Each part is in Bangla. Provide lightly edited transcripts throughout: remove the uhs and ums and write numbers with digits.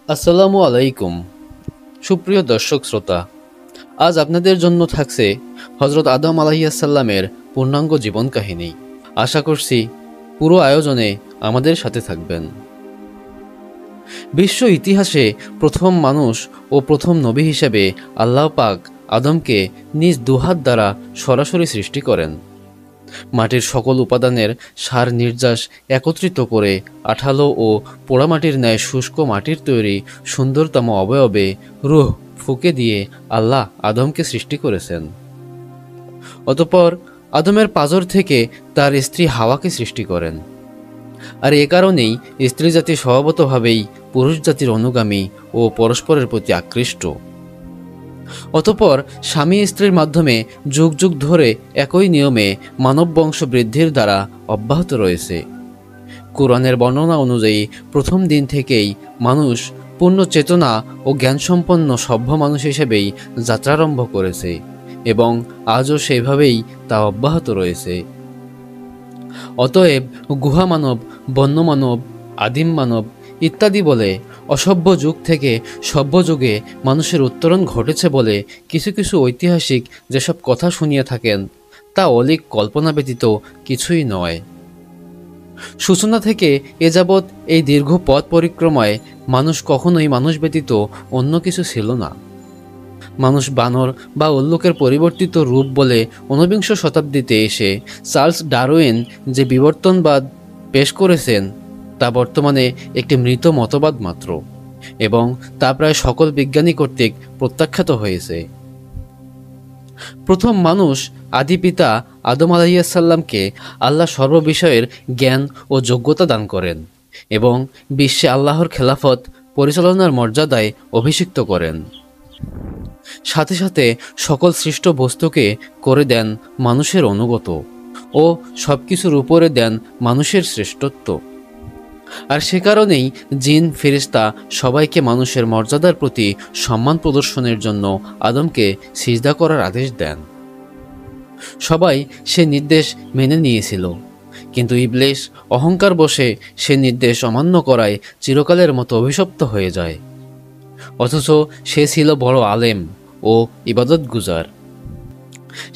আসসালামু আলাইকুম। সুপ্রিয় দর্শক শ্রোতা, আজ আপনাদের জন্য থাকছে হজরত আদম আলাইহিসসালামের পূর্ণাঙ্গ জীবন কাহিনী। আশা করছি পুরো আয়োজনে আমাদের সাথে থাকবেন। বিশ্ব ইতিহাসে প্রথম মানুষ ও প্রথম নবী হিসেবে আল্লাহ পাক আদমকে নিজ দুহাত দ্বারা সরাসরি সৃষ্টি করেন। মাটির সকল উপাদানের সার নির্যাস একত্রিত করে আঠালো ও পোড়ামাটির ন্যায় শুষ্ক মাটির তৈরি সুন্দরতম অবয়বে রূহ ফুঁকে দিয়ে আল্লাহ আদমকে সৃষ্টি করেছেন। অতঃপর আদমের পাঁজর থেকে তার স্ত্রী হাওয়াকে সৃষ্টি করেন। আর এ কারণেই স্ত্রী জাতি স্বভাবতভাবেই পুরুষ জাতির অনুগামী ও পরস্পরের প্রতি আকৃষ্ট। অতঃপর স্বামী স্ত্রীর মাধ্যমে যুগ যুগ ধরে একই নিয়মে মানব বংশ বৃদ্ধির দ্বারা অব্যাহত রয়েছে। কুরআনের বর্ণনা অনুযায়ী প্রথম দিন থেকেই মানুষ পূর্ণ চেতনা ও জ্ঞানসম্পন্ন সভ্য মানুষ হিসেবেই যাত্রারম্ভ করেছে এবং আজও সেভাবেই তা অব্যাহত রয়েছে। অতএব গুহা মানব, বন্য মানব, আদিম মানব ইত্যাদি বলে অসভ্য যুগ থেকে সভ্য যুগে মানুষের উত্তরণ ঘটেছে বলে কিছু কিছু ঐতিহাসিক যেসব কথা শুনিয়ে থাকেন তা অলীক কল্পনা ব্যতীত কিছুই নয়। সূচনা থেকে এ যাবৎ এই দীর্ঘ পথ পরিক্রমায় মানুষ কখনোই মানুষ ব্যতীত অন্য কিছু ছিল না। মানুষ বানর বা উল্লুকের পরিবর্তিত রূপ বলে ঊনবিংশ শতাব্দীতে এসে চার্লস ডারউইন যে বিবর্তনবাদ পেশ করেছেন তা বর্তমানে একটি মৃত মতবাদ মাত্র এবং তা প্রায় সকল বিজ্ঞানী কর্তৃক প্রত্যাখ্যাত হয়েছে। প্রথম মানুষ আদি পিতা আদম আলাইহিসসালামকে আল্লাহ সর্ববিষয়ের জ্ঞান ও যোগ্যতা দান করেন এবং বিশ্বে আল্লাহর খেলাফত পরিচালনার মর্যাদায় অভিষিক্ত করেন। সাথে সাথে সকল সৃষ্ট বস্তুকে করে দেন মানুষের অনুগত ও সবকিছুর উপরে দেন মানুষের শ্রেষ্ঠত্ব। আর সে কারণেই জিন ফেরেশতা সবাইকে মানুষের মর্যাদার প্রতি সম্মান প্রদর্শনের জন্য আদমকে সিজদা করার আদেশ দেন। সবাই সে নির্দেশ মেনে নিয়েছিল, কিন্তু ইবলীস অহংকার বশে সে নির্দেশ অমান্য করায় চিরকালের মতো অভিশপ্ত হয়ে যায়। অথচ সে ছিল বড় আলেম ও ইবাদতগুজার।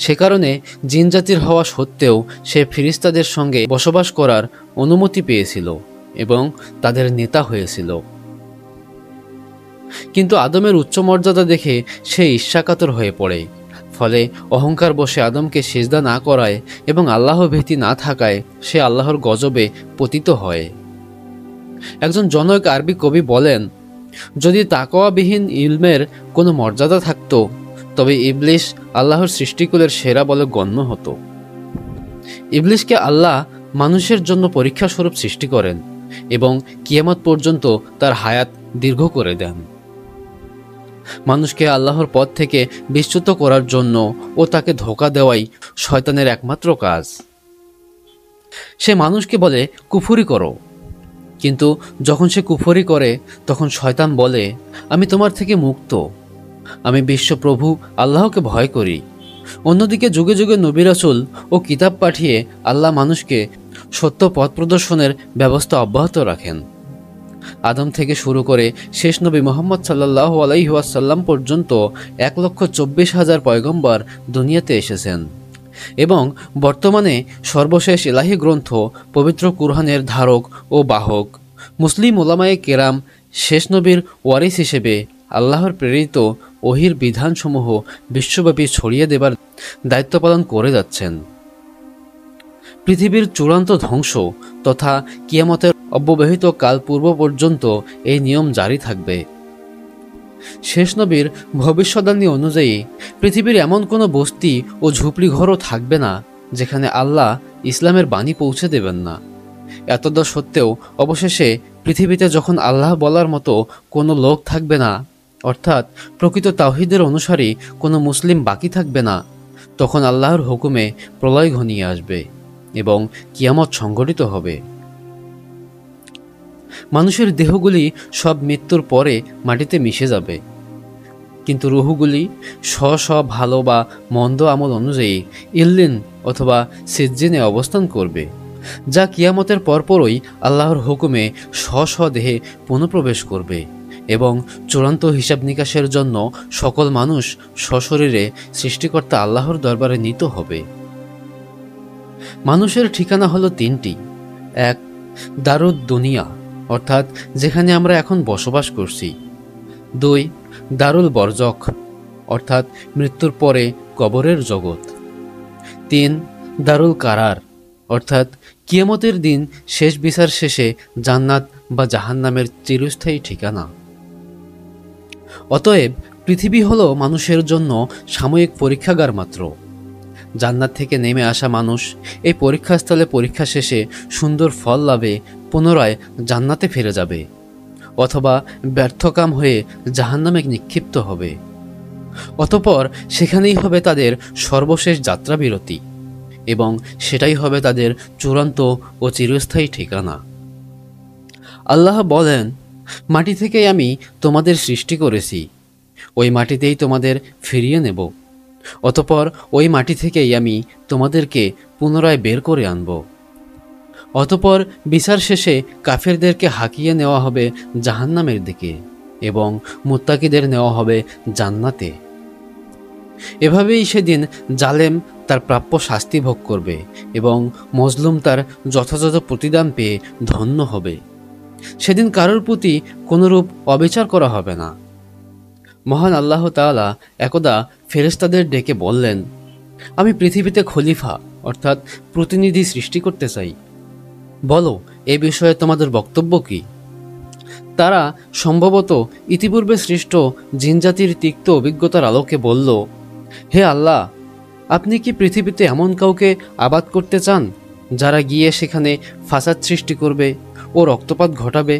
সে কারণে জিন জাতির হওয়া সত্ত্বেও সে ফেরেশতাদের সঙ্গে বসবাস করার অনুমতি পেয়েছিল এবং তাদের নেতা হয়েছিল। কিন্তু আদমের উচ্চ মর্যাদা দেখে সে ঈর্ষাকাতর হয়ে পড়ে। ফলে অহংকার বশে আদমকে সিজদা না করায় এবং আল্লাহ ভীতি না থাকায় সে আল্লাহর গজবে পতিত হয়। একজন জনৈক আরবি কবি বলেন, যদি তাকওয়াবিহীন ইলমের কোনো মর্যাদা থাকত তবে ইবলীস আল্লাহর সৃষ্টিকুলের সেরা বলে গণ্য হতো। ইবলীসকে আল্লাহ মানুষের জন্য পরীক্ষা স্বরূপ সৃষ্টি করেন এবং কিয়ামত পর্যন্ত তার হায়াত দীর্ঘ করে দেন। মানুষকে আল্লাহর পথ থেকে বিচ্যুত করার জন্য ও তাকে ধোঁকা দেওয়াই শয়তানের একমাত্র কাজ। সে মানুষকে বলে কুফরি করো, কিন্তু যখন সে কুফরি করে তখন শয়তান বলে আমি তোমার থেকে মুক্ত, আমি বিশ্বপ্রভু আল্লাহকে ভয় করি। অন্যদিকে যুগে যুগে নবী রাসূল ও কিতাব পাঠিয়ে আল্লাহ মানুষকে সত্য পথ প্রদর্শনের ব্যবস্থা অব্যাহত রাখেন। আদম থেকে শুরু করে শেষ নবী মুহাম্মদ সাল্লাল্লাহু আলাইহি ওয়াসাল্লাম পর্যন্ত 1,24,000 পয়গম্বর দুনিয়াতে এসেছেন এবং বর্তমানে সর্বশেষ ইলাহি গ্রন্থ পবিত্র কুরআনের ধারক ও বাহক মুসলিম উলামায়ে কেরাম শেষ নবীর ওয়ারিস হিসেবে আল্লাহর প্রেরিত ওহির বিধানসমূহ বিশ্বব্যাপী ছড়িয়ে দেবার দায়িত্ব পালন করে যাচ্ছেন। পৃথিবীর চূড়ান্ত ধ্বংস তথা কিয়ামতের অব্যবহিত কাল পূর্ব পর্যন্ত এই নিয়ম জারি থাকবে। শেষ নবীর ভবিষ্যদ্বাণী অনুযায়ী পৃথিবীর এমন কোনো বস্তি ও ঝুপড়ি ঘরও থাকবে না যেখানে আল্লাহ ইসলামের বাণী পৌঁছে দেবেন না। এতদা সত্ত্বেও অবশেষে পৃথিবীতে যখন আল্লাহ বলার মতো কোনো লোক থাকবে না, অর্থাৎ প্রকৃত তাওহীদের অনুসারী কোনো মুসলিম বাকি থাকবে না, তখন আল্লাহর হুকুমে প্রলয় ঘনিয়ে আসবে এবং কিয়ামত সংঘটিত হবে। মানুষের দেহগুলি সব মৃত্যুর পরে মাটিতে মিশে যাবে, কিন্তু রুহগুলি স্ব ভালো বা মন্দ আমল অনুযায়ী ইল্লিন অথবা সিজ্জিনে অবস্থান করবে যা কিয়ামতের পরপরই আল্লাহর হুকুমে স্ব দেহে পুনঃপ্রবেশ করবে এবং চূড়ান্ত হিসাব নিকাশের জন্য সকল মানুষ সশরীরে সৃষ্টিকর্তা আল্লাহর দরবারে নীত হবে। মানুষের ঠিকানা হলো তিনটি। এক, দারুদ দুনিয়া, অর্থাৎ যেখানে আমরা এখন বসবাস করছি। দুই, দারুল বরজখ, অর্থাৎ মৃত্যুর পরে কবরের জগৎ। তিন, দারুল কারার, অর্থাৎ কিয়ামতের দিন শেষ বিচার শেষে জান্নাত বা জাহান্নামের চিরস্থায়ী ঠিকানা। অতএব পৃথিবী হলো মানুষের জন্য সাময়িক পরীক্ষাগার মাত্র। জান্নাত থেকে নেমে আসা মানুষ এই পরীক্ষাস্থলে পরীক্ষা শেষে সুন্দর ফল লাভে পুনরায় জান্নাতে ফিরে যাবে, অথবা ব্যর্থকাম হয়ে জাহান্নামে নিক্ষিপ্ত হবে। অতঃপর সেখানেই হবে তাদের সর্বশেষ যাত্রাবিরতি এবং সেটাই হবে তাদের চূড়ান্ত ও চিরস্থায়ী ঠিকানা। আল্লাহ বলেন, মাটি থেকেই আমি তোমাদের সৃষ্টি করেছি, ওই মাটিতেই তোমাদের ফিরিয়ে নেব। অতঃপর ওই মাটি থেকেই আমি তোমাদেরকে পুনরায় বের করে আনব। অতঃপর বিচার শেষে কাফেরদেরকে হাঁকিয়ে নেওয়া হবে জাহান্নামের দিকে এবং মুত্তাকিদের নেওয়া হবে জান্নাতে। এভাবেই সেদিন জালেম তার প্রাপ্য শাস্তি ভোগ করবে এবং মজলুম তার যথাযথ প্রতিদান পেয়ে ধন্য হবে। সেদিন কারোর প্রতি কোনরূপ অবিচার করা হবে না। মহান আল্লাহ তাআলা একদা ফেরেশতাদের ডেকে বললেন, আমি পৃথিবীতে খলিফা অর্থাৎ প্রতিনিধি সৃষ্টি করতে চাই, বলো এ বিষয়ে তোমাদের বক্তব্য কি? তারা সম্ভবত ইতিপূর্বে সৃষ্ট জিনজাতির তিক্ত অভিজ্ঞতার আলোকে বলল, হে আল্লাহ, আপনি কি পৃথিবীতে এমন কাউকে আবাদ করতে চান যারা গিয়ে সেখানে ফাসাদ সৃষ্টি করবে ও রক্তপাত ঘটাবে?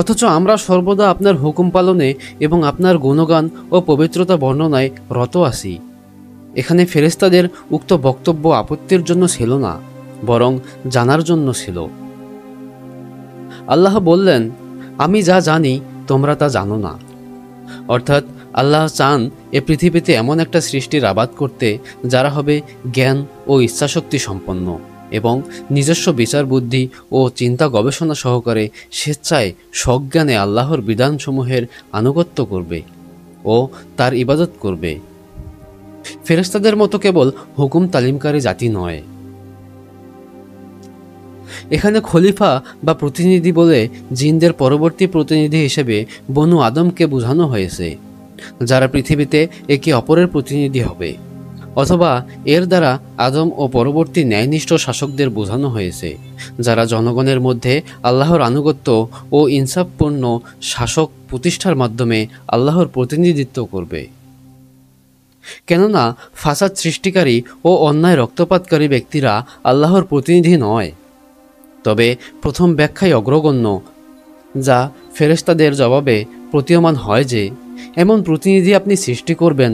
অথচ আমরা সর্বদা আপনার হুকুম পালনে এবং আপনার গুণগান ও পবিত্রতা বর্ণনায় রত আছি। এখানে ফেরেশতাদের উক্ত বক্তব্য আপত্তির জন্য ছিল না, বরং জানার জন্য ছিল। আল্লাহ বললেন, আমি যা জানি তোমরা তা জানো না। অর্থাৎ আল্লাহ চান এ পৃথিবীতে এমন একটা সৃষ্টির আবাদ করতে যারা হবে জ্ঞান ও ইচ্ছাশক্তি সম্পন্ন এবং নিজস্ব বিচার বুদ্ধি ও চিন্তা গবেষণা সহকারে স্বেচ্ছায় সজ্ঞানে আল্লাহর বিধানসমূহের আনুগত্য করবে ও তার ইবাদত করবে। ফেরেশতাদের মতো কেবল হুকুম তালিমকারী জাতি নয়। এখানে খলিফা বা প্রতিনিধি বলে জিনদের পরবর্তী প্রতিনিধি হিসেবে বনু আদমকে বোঝানো হয়েছে, যারা পৃথিবীতে একে অপরের প্রতিনিধি হবে, অথবা এর দ্বারা আদম ও পরবর্তী ন্যায়নিষ্ঠ শাসকদের বোঝানো হয়েছে, যারা জনগণের মধ্যে আল্লাহর আনুগত্য ও ইনসাফপূর্ণ শাসক প্রতিষ্ঠার মাধ্যমে আল্লাহর প্রতিনিধিত্ব করবে। কেননা ফাসাদ সৃষ্টিকারী ও অন্যায় রক্তপাতকারী ব্যক্তিরা আল্লাহর প্রতিনিধি নয়। তবে প্রথম ব্যাখ্যায় অগ্রগণ্য, যা ফেরেশতাদের জবাবে প্রতীয়মান হয় যে এমন প্রতিনিধি আপনি সৃষ্টি করবেন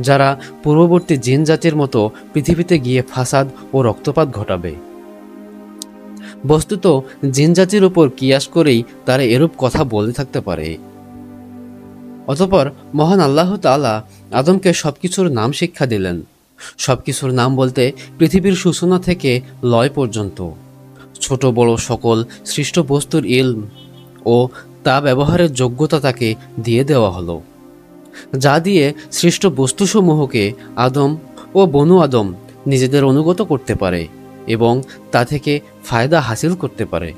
যারা পূর্ববর্তী জিন জাতির মতো পৃথিবীতে গিয়ে ফাসাদ ও রক্তপাত ঘটাবে। বস্তুত জিন জাতির উপর কিয়াস করেই তারা এরূপ কথা বলে থাকতে পারে। অতঃপর মহান আল্লাহ তাআলা আদমকে সবকিছুর নাম শিক্ষা দিলেন। সবকিছুর নাম বলতে পৃথিবীর সূচনা থেকে লয় পর্যন্ত ছোট বড় সকল সৃষ্ট বস্তুর ইলম ও তা ব্যবহারের যোগ্যতা তাকে দিয়ে দেওয়া হলো, যা দিয়ে সৃষ্ট বস্তুসমূহকে আদম ও বনু আদম নিজেদের অনুগত করতে পারে এবং তা থেকে ফায়দা হাসিল করতে পারে।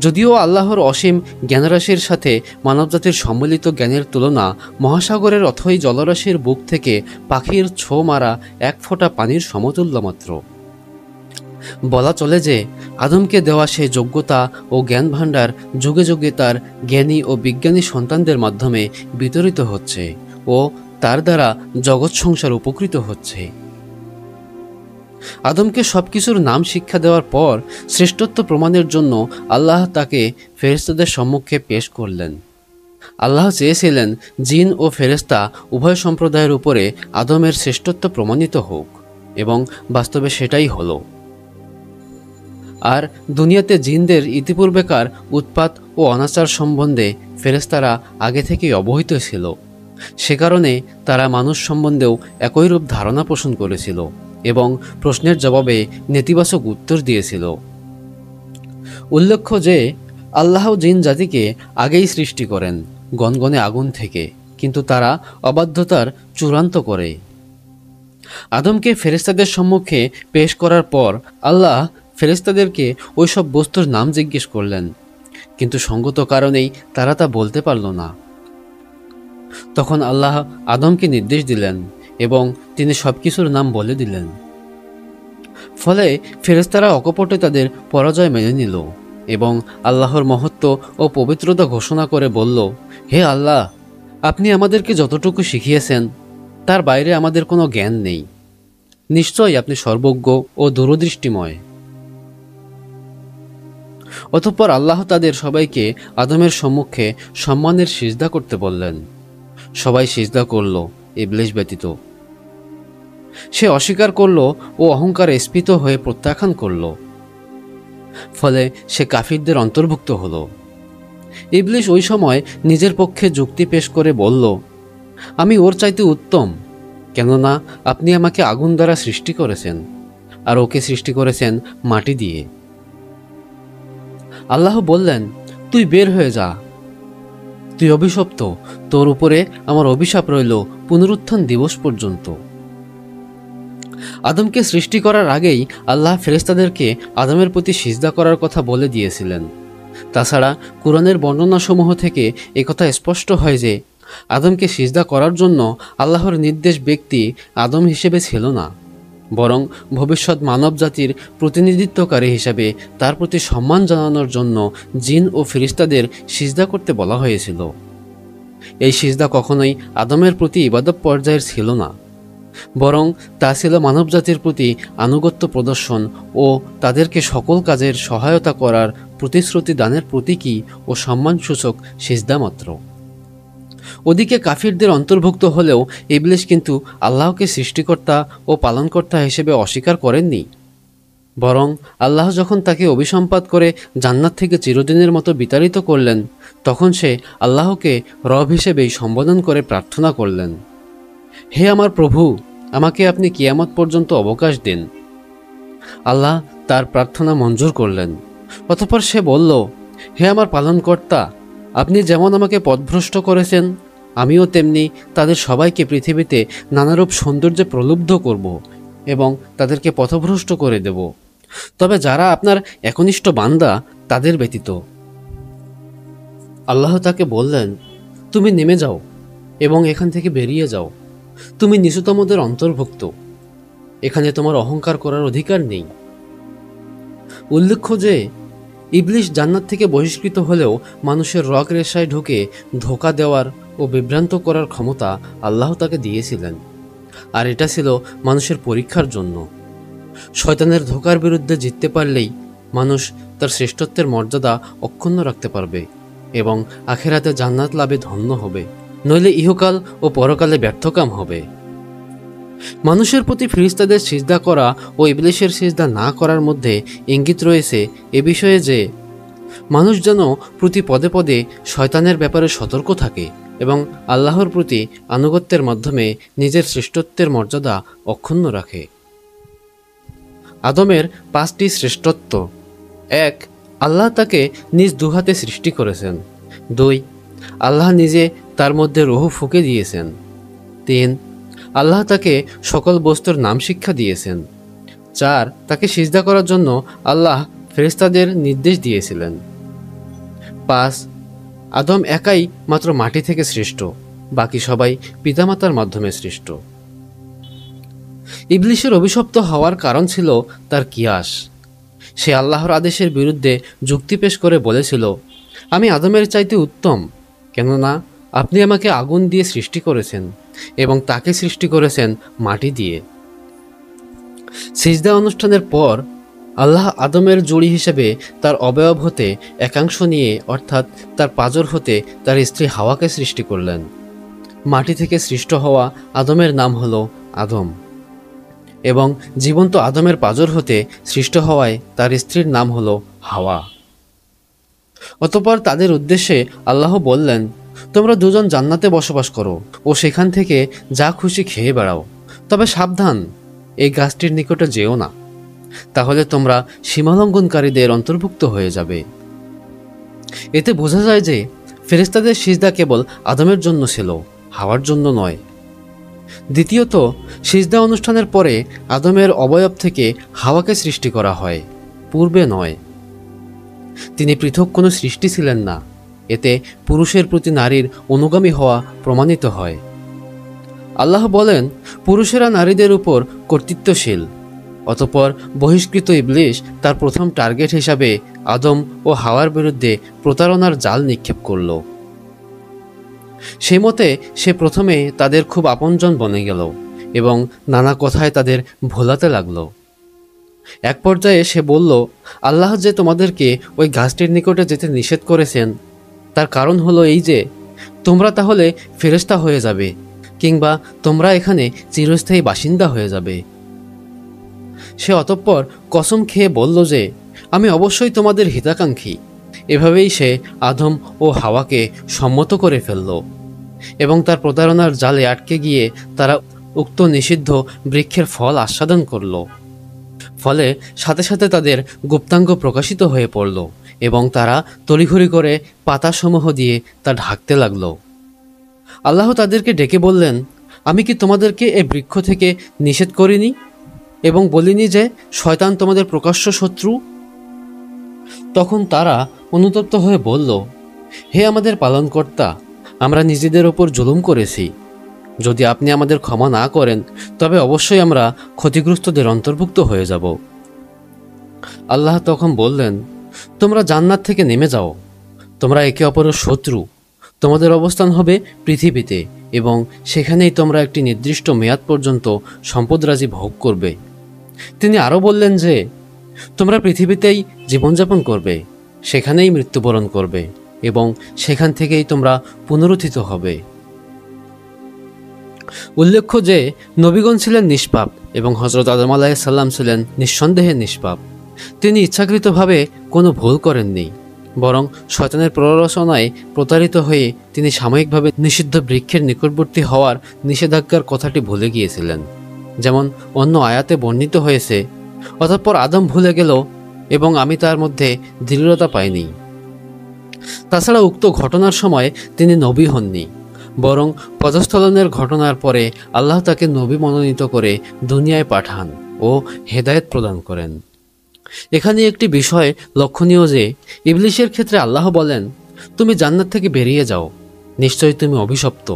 যদিও আল্লাহর অসীম জ্ঞানরাশির সাথে মানবজাতির সম্মিলিত জ্ঞানের তুলনা মহাসাগরের অথই জলরাশির বুক থেকে পাখির ছো মারা এক ফোঁটা পানির সমতুল্য মাত্র। বলা চলে যে আদমকে দেওয়া সেই যোগ্যতা ও জ্ঞান ভাণ্ডার যুগে যুগে তার জ্ঞানী ও বিজ্ঞানী সন্তানদের মাধ্যমে বিতরিত হচ্ছে ও তার দ্বারা জগৎ সংসার উপকৃত হচ্ছে। আদমকে সবকিছুর নাম শিক্ষা দেওয়ার পর শ্রেষ্ঠত্ব প্রমাণের জন্য আল্লাহ তাকে ফেরেশতাদের সম্মুখে পেশ করলেন। আল্লাহ চেয়েছিলেন জিন ও ফেরেশতা উভয় সম্প্রদায়ের উপরে আদমের শ্রেষ্ঠত্ব প্রমাণিত হোক, এবং বাস্তবে সেটাই হলো। আর দুনিয়াতে জিনদের ইতিপূর্বেকার উৎপাত ও অনাচার সম্বন্ধে ফেরেশতারা আগে থেকেই অবহিত ছিল। সে কারণে তারা মানুষ সম্বন্ধেও একইরূপ ধারণা পোষণ করেছিল এবং প্রশ্নের জবাবে নেতিবাচক উত্তর দিয়েছিল। উল্লেখ্য যে আল্লাহ জিন জাতিকে আগেই সৃষ্টি করেন গনগনে আগুন থেকে, কিন্তু তারা অবাধ্যতার চূড়ান্ত করে। আদমকে ফেরেশতাদের সম্মুখে পেশ করার পর আল্লাহ ফেরেশতাদেরকে ওইসব বস্তুর নাম জিজ্ঞেস করলেন, কিন্তু সঙ্গত কারণেই তারা তা বলতে পারল না। তখন আল্লাহ আদমকে নির্দেশ দিলেন এবং তিনি সবকিছুর নাম বলে দিলেন। ফলে ফেরেশতারা অকপটে তাদের পরাজয় মেনে নিল এবং আল্লাহর মহত্ব ও পবিত্রতা ঘোষণা করে বলল, হে আল্লাহ, আপনি আমাদেরকে যতটুকু শিখিয়েছেন তার বাইরে আমাদের কোনো জ্ঞান নেই। নিশ্চয়ই আপনি সর্বজ্ঞ ও দূরদৃষ্টিময়। অতঃপর আল্লাহ তাদের সবাইকে আদমের সম্মুখে সম্মানের সিজদা করতে বললেন। সবাই সিজদা করল, ইবলিস ব্যতীত। সে অস্বীকার করল ও অহংকারে স্ফীত হয়ে প্রত্যাখ্যান করল। ফলে সে কাফিরদের অন্তর্ভুক্ত হল। ইবলিস ওই সময় নিজের পক্ষে যুক্তি পেশ করে বলল, আমি ওর চাইতে উত্তম, কেননা আপনি আমাকে আগুন দ্বারা সৃষ্টি করেছেন আর ওকে সৃষ্টি করেছেন মাটি দিয়ে। আল্লাহ বললেন, তুই বের হয়ে যা, তুই অভিশপ্ত, তোর উপরে আমার অভিশাপ রইল পুনরুত্থান দিবস পর্যন্ত। আদমকে সৃষ্টি করার আগেই আল্লাহ ফেরেশতাদেরকে আদমের প্রতি সিজদা করার কথা বলে দিয়েছিলেন। তাছাড়া কুরআনের বর্ণনাসমূহ থেকে একথা স্পষ্ট হয় যে আদমকে সিজদা করার জন্য আল্লাহর নির্দেশ ব্যক্তি আদম হিসেবে ছিল না, বরং ভবিষ্যৎ মানব জাতির প্রতিনিধিত্বকারী হিসাবে তার প্রতি সম্মান জানানোর জন্য জিন ও ফেরেশতাদের সিজদা করতে বলা হয়েছিল। এই সিজদা কখনোই আদমের প্রতি ইবাদত পর্যায়ের ছিল না, বরং তা ছিল মানবজাতির প্রতি আনুগত্য প্রদর্শন ও তাদেরকে সকল কাজের সহায়তা করার প্রতিশ্রুতি দানের প্রতীকী ও সম্মানসূচক সিজদা মাত্র। ওদিকে কাফিরদের অন্তর্ভুক্ত হলেও ইবলিস কিন্তু আল্লাহকে সৃষ্টিকর্তা ও পালনকর্তা হিসেবে অস্বীকার করেননি, বরং আল্লাহ যখন তাকে অভিসম্পাত করে জান্নাত থেকে চিরদিনের মতো বিতাড়িত করলেন, তখন সে আল্লাহকে রব হিসেবেই সম্বোধন করে প্রার্থনা করলেন, হে আমার প্রভু, আমাকে আপনি কিয়ামত পর্যন্ত অবকাশ দিন। আল্লাহ তার প্রার্থনা মঞ্জুর করলেন। অতঃপর সে বলল, হে আমার পালনকর্তা, আপনি যেমন আমাকে পথভ্রষ্ট করেছেন, আমিও তেমনি তাদের সবাইকে পৃথিবীতে নানারূপ সৌন্দর্যে প্রলুব্ধ করব এবং তাদেরকে পথভ্রষ্ট করে দেব, তবে যারা আপনার একনিষ্ঠ বান্দা তাদের ব্যতীত। আল্লাহ তাকে বললেন, তুমি নেমে যাও এবং এখান থেকে বেরিয়ে যাও, তুমি নিচুতমদের অন্তর্ভুক্ত, এখানে তোমার অহংকার করার অধিকার নেই। উল্লেখ্য যে ইবলিস জান্নাত থেকে বহিষ্কৃত হলেও মানুষের রগ রেশায় ঢুকে ধোঁকা দেওয়ার ও বিভ্রান্ত করার ক্ষমতা আল্লাহ তাকে দিয়েছিলেন, আর এটা ছিল মানুষের পরীক্ষার জন্য। শয়তানের ধোঁকার বিরুদ্ধে জিততে পারলেই মানুষ তার শ্রেষ্ঠত্বের মর্যাদা অক্ষুণ্ণ রাখতে পারবে এবং আখেরাতে জান্নাত লাভে ধন্য হবে, নইলে ইহকাল ও পরকালে ব্যর্থকাম হবে। মানুষের প্রতি ফেরেশতাদের সিজদা করা ও ইবলিসের সিজদা না করার মধ্যে ইঙ্গিত রয়েছে এ বিষয়ে যে মানুষ যেন প্রতি পদে পদে শয়তানের ব্যাপারে সতর্ক থাকে এবং আল্লাহর প্রতি আনুগত্যের মাধ্যমে নিজের শ্রেষ্ঠত্বের মর্যাদা অক্ষুণ্ণ রাখে। আদমের 5টি শ্রেষ্ঠত্ব: 1. আল্লাহ তাকে নিজ দুহাতে সৃষ্টি করেছেন। 2. আল্লাহ নিজে তার মধ্যে রূহ ফুঁকে দিয়েছেন। 3. আল্লাহ তাকে সকল বস্তুর নাম শিক্ষা দিয়েছেন। 4. তাকে সিজদা করার জন্য আল্লাহ ফেরেশতাদের নির্দেশ দিয়েছিলেন। 5. আদম একাই মাত্র মাটি থেকে সৃষ্ট, বাকি সবাই পিতামাতার মাধ্যমে সৃষ্ট। ইবলিসের অভিশপ্ত হওয়ার কারণ ছিল তার কিয়াস। সে আল্লাহর আদেশের বিরুদ্ধে যুক্তি পেশ করে বলেছিল, আমি আদমের চাইতে উত্তম, কেননা আপনি আমাকে আগুন দিয়ে সৃষ্টি করেছেন এবং তাকে সৃষ্টি করেছেন মাটি দিয়ে। সিজদা অনুষ্ঠানের পর আল্লাহ আদমের জুড়ি হিসেবে তার অবয়ব হতে একাংশ নিয়ে, অর্থাৎ তার পাঁজর হতে তার স্ত্রী হাওয়াকে সৃষ্টি করলেন। মাটি থেকে সৃষ্ট হওয়া আদমের নাম হলো আদম এবং জীবন্ত আদমের পাঁজর হতে সৃষ্ট হওয়ায় তার স্ত্রীর নাম হলো হাওয়া। অতঃপর তাদের উদ্দেশ্যে আল্লাহ বললেন, তোমরা দুজন জান্নাতে বসবাস করো ও সেখান থেকে যা খুশি খেয়ে বেড়াও, তবে সাবধান, এই গাছটির নিকটে যেও না, তাহলে তোমরা সীমালঙ্ঘনকারীদের অন্তর্ভুক্ত হয়ে যাবে। এতে বোঝা যায় যে ফেরেশতাদের সিজদা কেবল আদমের জন্য ছিল, হাওয়ার জন্য নয়। দ্বিতীয়ত, সিজদা অনুষ্ঠানের পরে আদমের অবয়ব থেকে হাওয়াকে সৃষ্টি করা হয়, পূর্বে নয়। তিনি পৃথক কোনো সৃষ্টি ছিলেন না। এতে পুরুষের প্রতি নারীর অনুগামী হওয়া প্রমাণিত হয়। আল্লাহ বলেন, পুরুষেরা নারীদের উপর কর্তৃত্বশীল। অতঃপর বহিষ্কৃত ইবলিশ তার প্রথম টার্গেট হিসাবে আদম ও হাওয়ার বিরুদ্ধে প্রতারণার জাল নিক্ষেপ করল। সেই মতে সে প্রথমে তাদের খুব আপনজন বনে গেল এবং নানা কথায় তাদের ভোলাতে লাগল। এক পর্যায়ে সে বলল, আল্লাহ যে তোমাদেরকে ওই গাছটির নিকটে যেতে নিষেধ করেছেন, তার কারণ হলো এই যে তোমরা তাহলে ফেরেশতা হয়ে যাবে, কিংবা তোমরা এখানে চিরস্থায়ী বাসিন্দা হয়ে যাবে। সে অতঃপর কসম খেয়ে বলল যে আমি অবশ্যই তোমাদের হিতাকাঙ্ক্ষী। এভাবেই সে আদম ও হাওয়াকে সম্মত করে ফেলল এবং তার প্রতারণার জালে আটকে গিয়ে তারা উক্ত নিষিদ্ধ বৃক্ষের ফল আস্বাদন করল। ফলে সাথে সাথে তাদের গুপ্তাঙ্গ প্রকাশিত হয়ে পড়ল এবং তারা তড়িঘড়ি করে পাতাসমূহ দিয়ে তা ঢাকতে লাগল। আল্লাহ তাদেরকে ডেকে বললেন, আমি কি তোমাদেরকে এই বৃক্ষ থেকে নিষেধ করিনি এবং বলিনি যে শয়তান তোমাদের প্রকাশ্য শত্রু? তখন তারা অনুতপ্ত হয়ে বলল, হে আমাদের পালনকর্তা, আমরা নিজেদের ওপর জুলুম করেছি। যদি আপনি আমাদের ক্ষমা না করেন তবে অবশ্যই আমরা ক্ষতিগ্রস্তদের অন্তর্ভুক্ত হয়ে যাব। আল্লাহ তখন বললেন, তোমরা জান্নাত থেকে নেমে যাও, তোমরা একে অপরের শত্রু। তোমাদের অবস্থান হবে পৃথিবীতে এবং সেখানেই তোমরা একটি নির্দিষ্ট মেয়াদ পর্যন্ত সম্পদরাজি ভোগ করবে। তিনি আরও বললেন যে তোমরা পৃথিবীতেই জীবনযাপন করবে, সেখানেই মৃত্যুবরণ করবে এবং সেখান থেকেই তোমরা পুনরুত্থিত হবে। উল্লেখ্য যে নবীগণ ছিলেন নিষ্পাপ এবং হযরত আদম আলাইহিস সালাম ছিলেন নিঃসন্দেহে নিষ্পাপ। তিনি ইচ্ছাকৃতভাবে কোনো ভুল করেননি, বরং শয়তানের প্ররোচনায় প্রতারিত হয়ে তিনি সাময়িকভাবে নিষিদ্ধ বৃক্ষের নিকটবর্তী হওয়ার নিষেধাজ্ঞার কথাটি ভুলে গিয়েছিলেন। যেমন অন্য আয়াতে বর্ণিত হয়েছে, অতঃপর আদম ভুলে গেল এবং আমি তার মধ্যে দৃঢ়তা পাইনি। তাছাড়া উক্ত ঘটনার সময় তিনি নবী হননি, বরং পদস্থলনের ঘটনার পরে আল্লাহ তাকে নবী মনোনীত করে দুনিয়ায় পাঠান ও হেদায়েত প্রদান করেন। এখানে একটি বিষয় লক্ষণীয় যে ইবলিশের ক্ষেত্রে আল্লাহ বলেন, তুমি জান্নাত থেকে বেরিয়ে যাও, নিশ্চয়ই তুমি অভিশপ্ত।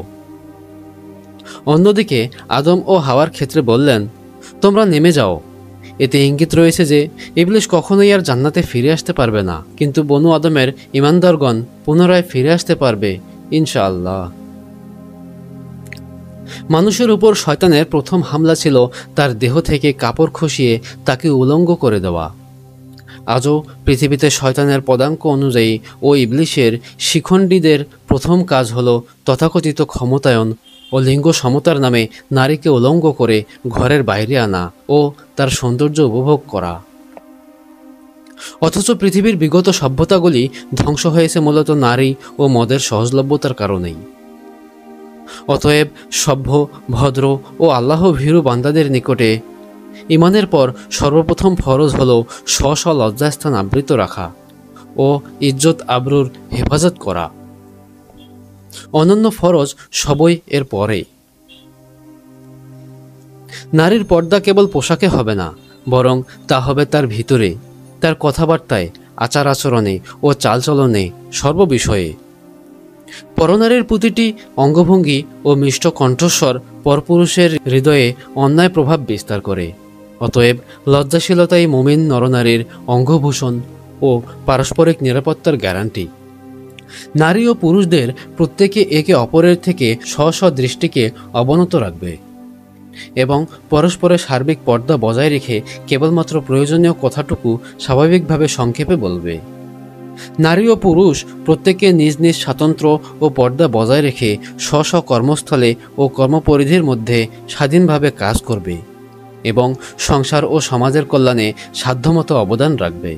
অন্যদিকে আদম ও হাওয়ার ক্ষেত্রে বললেন, তোমরা নেমে যাও। এতে ইঙ্গিত রয়েছে যে ইবলিশ কখনোই আর জান্নাতে ফিরে আসতে পারবে না, কিন্তু বনু আদমের ইমানদারগণ পুনরায় ফিরে আসতে পারবে ইনশাআল্লাহ। মানুষের উপর শয়তানের প্রথম হামলা ছিল তার দেহ থেকে কাপড় খসিয়ে তাকে উলঙ্গ করে দেওয়া। আজও পৃথিবীতে শয়তানের পদাঙ্ক অনুযায়ী ও ইবলিশের শিখণ্ডীদের প্রথম কাজ হল তথাকথিত ক্ষমতায়ন ও লিঙ্গ সমতার নামে নারীকে উলঙ্গ করে ঘরের বাইরে আনা ও তার সৌন্দর্য উপভোগ করা। অথচ পৃথিবীর বিগত সভ্যতাগুলি ধ্বংস হয়েছে মূলত নারী ও মদের সহজলভ্যতার কারণেই। অতএব সভ্য, ভদ্র ও আল্লাহ ভীরু বান্দাদের নিকটে ইমানের পর সর্বপ্রথম ফরজ হল স্ব লজ্জাস্থান আবৃত রাখা ও ইজ্জত আবরুর হেফাজত করা। অনন্য ফরজ সবই এর পরে। নারীর পর্দা কেবল পোশাকে হবে না, বরং তা হবে তার ভিতরে, তার কথাবার্তায়, আচার আচরণে ও চালচলনে, সর্ববিষয়ে। পরনারীর প্রতিটি অঙ্গভঙ্গি ও মিষ্ট কণ্ঠস্বর পরপুরুষের হৃদয়ে অন্যায় প্রভাব বিস্তার করে। অতএব লজ্জাশীলতাই মুমিন নরনারীর অঙ্গভূষণ ও পারস্পরিক নিরাপত্তার গ্যারান্টি। নারী ও পুরুষদের প্রত্যেকে একে অপরের থেকে স্ব দৃষ্টিকে অবনত রাখবে এবং পরস্পরের সার্বিক পর্দা বজায় রেখে কেবলমাত্র প্রয়োজনীয় কথাটুকু স্বাভাবিকভাবে সংক্ষেপে বলবে। নারী ও পুরুষ প্রত্যেকে নিজ নিজ স্বাতন্ত্র্য ও পর্দা বজায় রেখে স্ব কর্মস্থলে ও কর্মপরিধির মধ্যে স্বাধীনভাবে কাজ করবে এবং সংসার ও সমাজের কল্যাণে সাধ্যমতো অবদান রাখবে।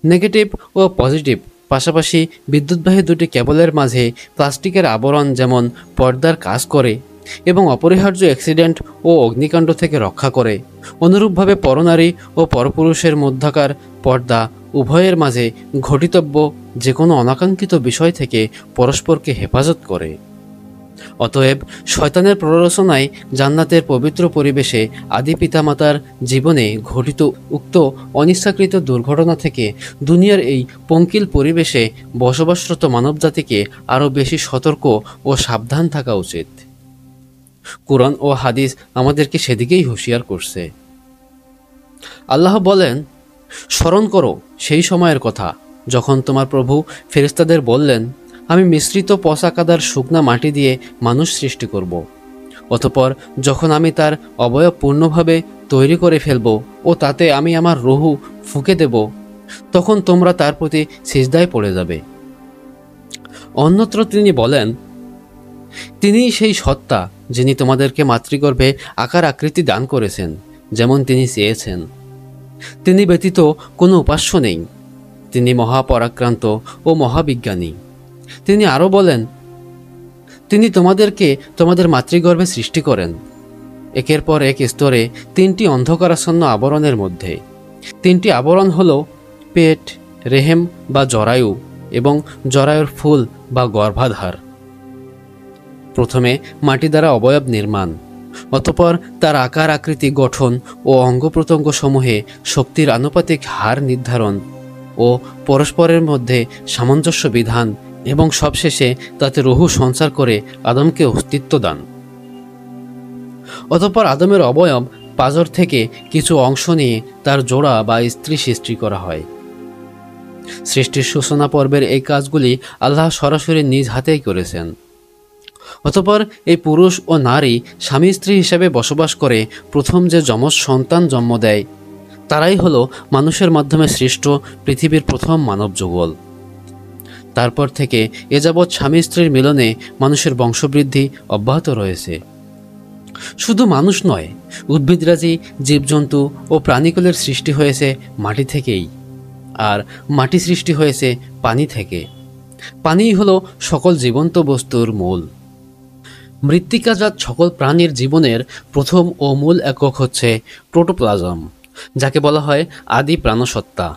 নেগেটিভ ও পজিটিভ পাশাপাশি বিদ্যুৎবাহী দুটি কেবলের মাঝে প্লাস্টিকের আবরণ যেমন পর্দার কাজ করে, এবং অপরিহার্য অ্যাক্সিডেন্ট ও অগ্নিকাণ্ড থেকে রক্ষা করে। অনুরূপভাবে পরনারী ও পরপুরুষের মধ্যকার পর্দা উভয়ের মাঝে ঘটিতব্য যে কোনো অনাকাঙ্ক্ষিত বিষয় থেকে পরস্পরকে হেফাজত করে। অতএব শয়তানের প্ররোচনায় জান্নাতের পবিত্র পরিবেশে আদি পিতামাতার জীবনে ঘটিত উক্ত অনিচ্ছাকৃত দুর্ঘটনা থেকে দুনিয়ার এই পঙ্কিল পরিবেশে বসবাসরত মানবজাতিকে আরও বেশি সতর্ক ও সাবধান থাকা উচিত। কুরআন ও হাদিস আমাদেরকে সেদিকেই হুঁশিয়ার করছে। আল্লাহ বলেন, স্মরণ করো সেই সময়ের কথা যখন তোমার প্রভু ফেরেশতাদের বললেন, আমি মিশ্রিত পচা কাদার শুকনা মাটি দিয়ে মানুষ সৃষ্টি করব। অতঃপর যখন আমি তার অবয়ব পূর্ণভাবে তৈরি করে ফেলব ও তাতে আমি আমার রুহু ফুঁকে দেব, তখন তোমরা তার প্রতি সিজদায় পড়ে যাবে। অন্যত্র তিনি বলেন, তিনিই সেই সত্তা যিনি তোমাদেরকে মাতৃগর্ভে আকার আকৃতি দান করেছেন যেমন তিনি চেয়েছেন। তিনি ব্যতীত কোনো উপাস্য নেই। তিনি মহাপরাক্রান্ত ও মহাবিজ্ঞানী। তিনি আরও বলেন, তিনি তোমাদেরকে তোমাদের মাতৃগর্ভে সৃষ্টি করেন একের পর এক স্তরে তিনটি অন্ধকারাচ্ছন্ন আবরণের মধ্যে। তিনটি আবরণ হল পেট, রেহেম বা জরায়ু এবং জরায়ুর ফুল বা গর্ভাধার। প্রথমে মাটি দ্বারা অবয়ব নির্মাণ, অতঃপর তার আকার আকৃতি গঠন ও অঙ্গ প্রত্যঙ্গ সমূহে শক্তির আনুপাতিক হার নির্ধারণ ও পরস্পরের মধ্যে সামঞ্জস্য বিধান এবং সবশেষে তাতে রুহু সঞ্চার করে আদমকে অস্তিত্ব দান। অতঃপর আদমের অবয়ব পাঁজর থেকে কিছু অংশ নিয়ে তার জোড়া বা স্ত্রী সৃষ্টি করা হয়। সৃষ্টির সূচনা পর্বের এই কাজগুলি আল্লাহ সরাসরি নিজ হাতেই করেছেন। অতঃপর এই পুরুষ ও নারী স্বামী স্ত্রী হিসেবে বসবাস করে প্রথম যে যমজ সন্তান জন্ম দেয় তারাই হলো মানুষের মাধ্যমে সৃষ্ট পৃথিবীর প্রথম মানব যুগল। তারপর থেকে এ যাবৎ স্বামী স্ত্রীর মিলনে মানুষের বংশবৃদ্ধি অব্যাহত রয়েছে। শুধু মানুষ নয়, উদ্ভিদরাজি, জীবজন্তু ও প্রাণীকুলের সৃষ্টি হয়েছে মাটি থেকেই, আর মাটি সৃষ্টি হয়েছে পানি থেকে। পানিই হলো সকল জীবন্ত বস্তুর মূল। মৃত্তিকাজাত সকল প্রাণীর জীবনের প্রথম ও মূল একক হচ্ছে প্রোটোপ্লাজম, যাকে বলা হয় আদি প্রাণসত্তা।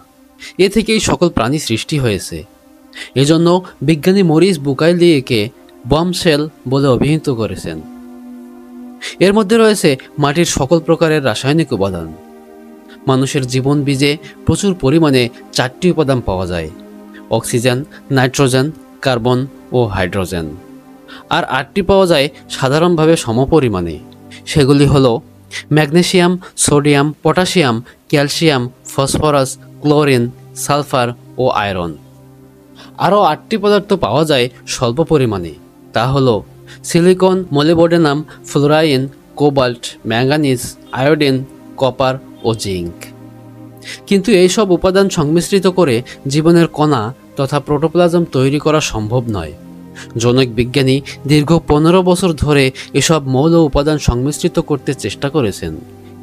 এ থেকেই সকল প্রাণী সৃষ্টি হয়েছে। এজন্য বিজ্ঞানী মরিস বুকাইলি একে বম্বশেল বলে অভিহিত করেছেন। এর মধ্যে রয়েছে মাটির সকল প্রকারের রাসায়নিক উপাদান। মানুষের জীবন বীজে প্রচুর পরিমাণে 4টি উপাদান পাওয়া যায়: অক্সিজেন, নাইট্রোজেন, কার্বন ও হাইড্রোজেন। আর 8টি পাওয়া যায় সাধারণভাবে সমপরিমাণে। সেগুলি হলো magnesium, sodium, potassium, calcium, phosphorus, chlorine, sulphur ও আয়রন। আরও 8টি পদার্থ পাওয়া যায় স্বল্প পরিমাণে। তা হলো silicon, molybdenum, fluorine, cobalt, manganese, iodine, copper ও জিঙ্ক। কিন্তু এইসব উপাদান সংমিশ্রিত করে জীবনের কণা তথা প্রোটোপ্লাজম তৈরি করা সম্ভব নয়। জনৈক বিজ্ঞানী দীর্ঘ 15 বছর ধরে এসব মৌল উপাদান সংমিশ্রিত করতে চেষ্টা করেছেন,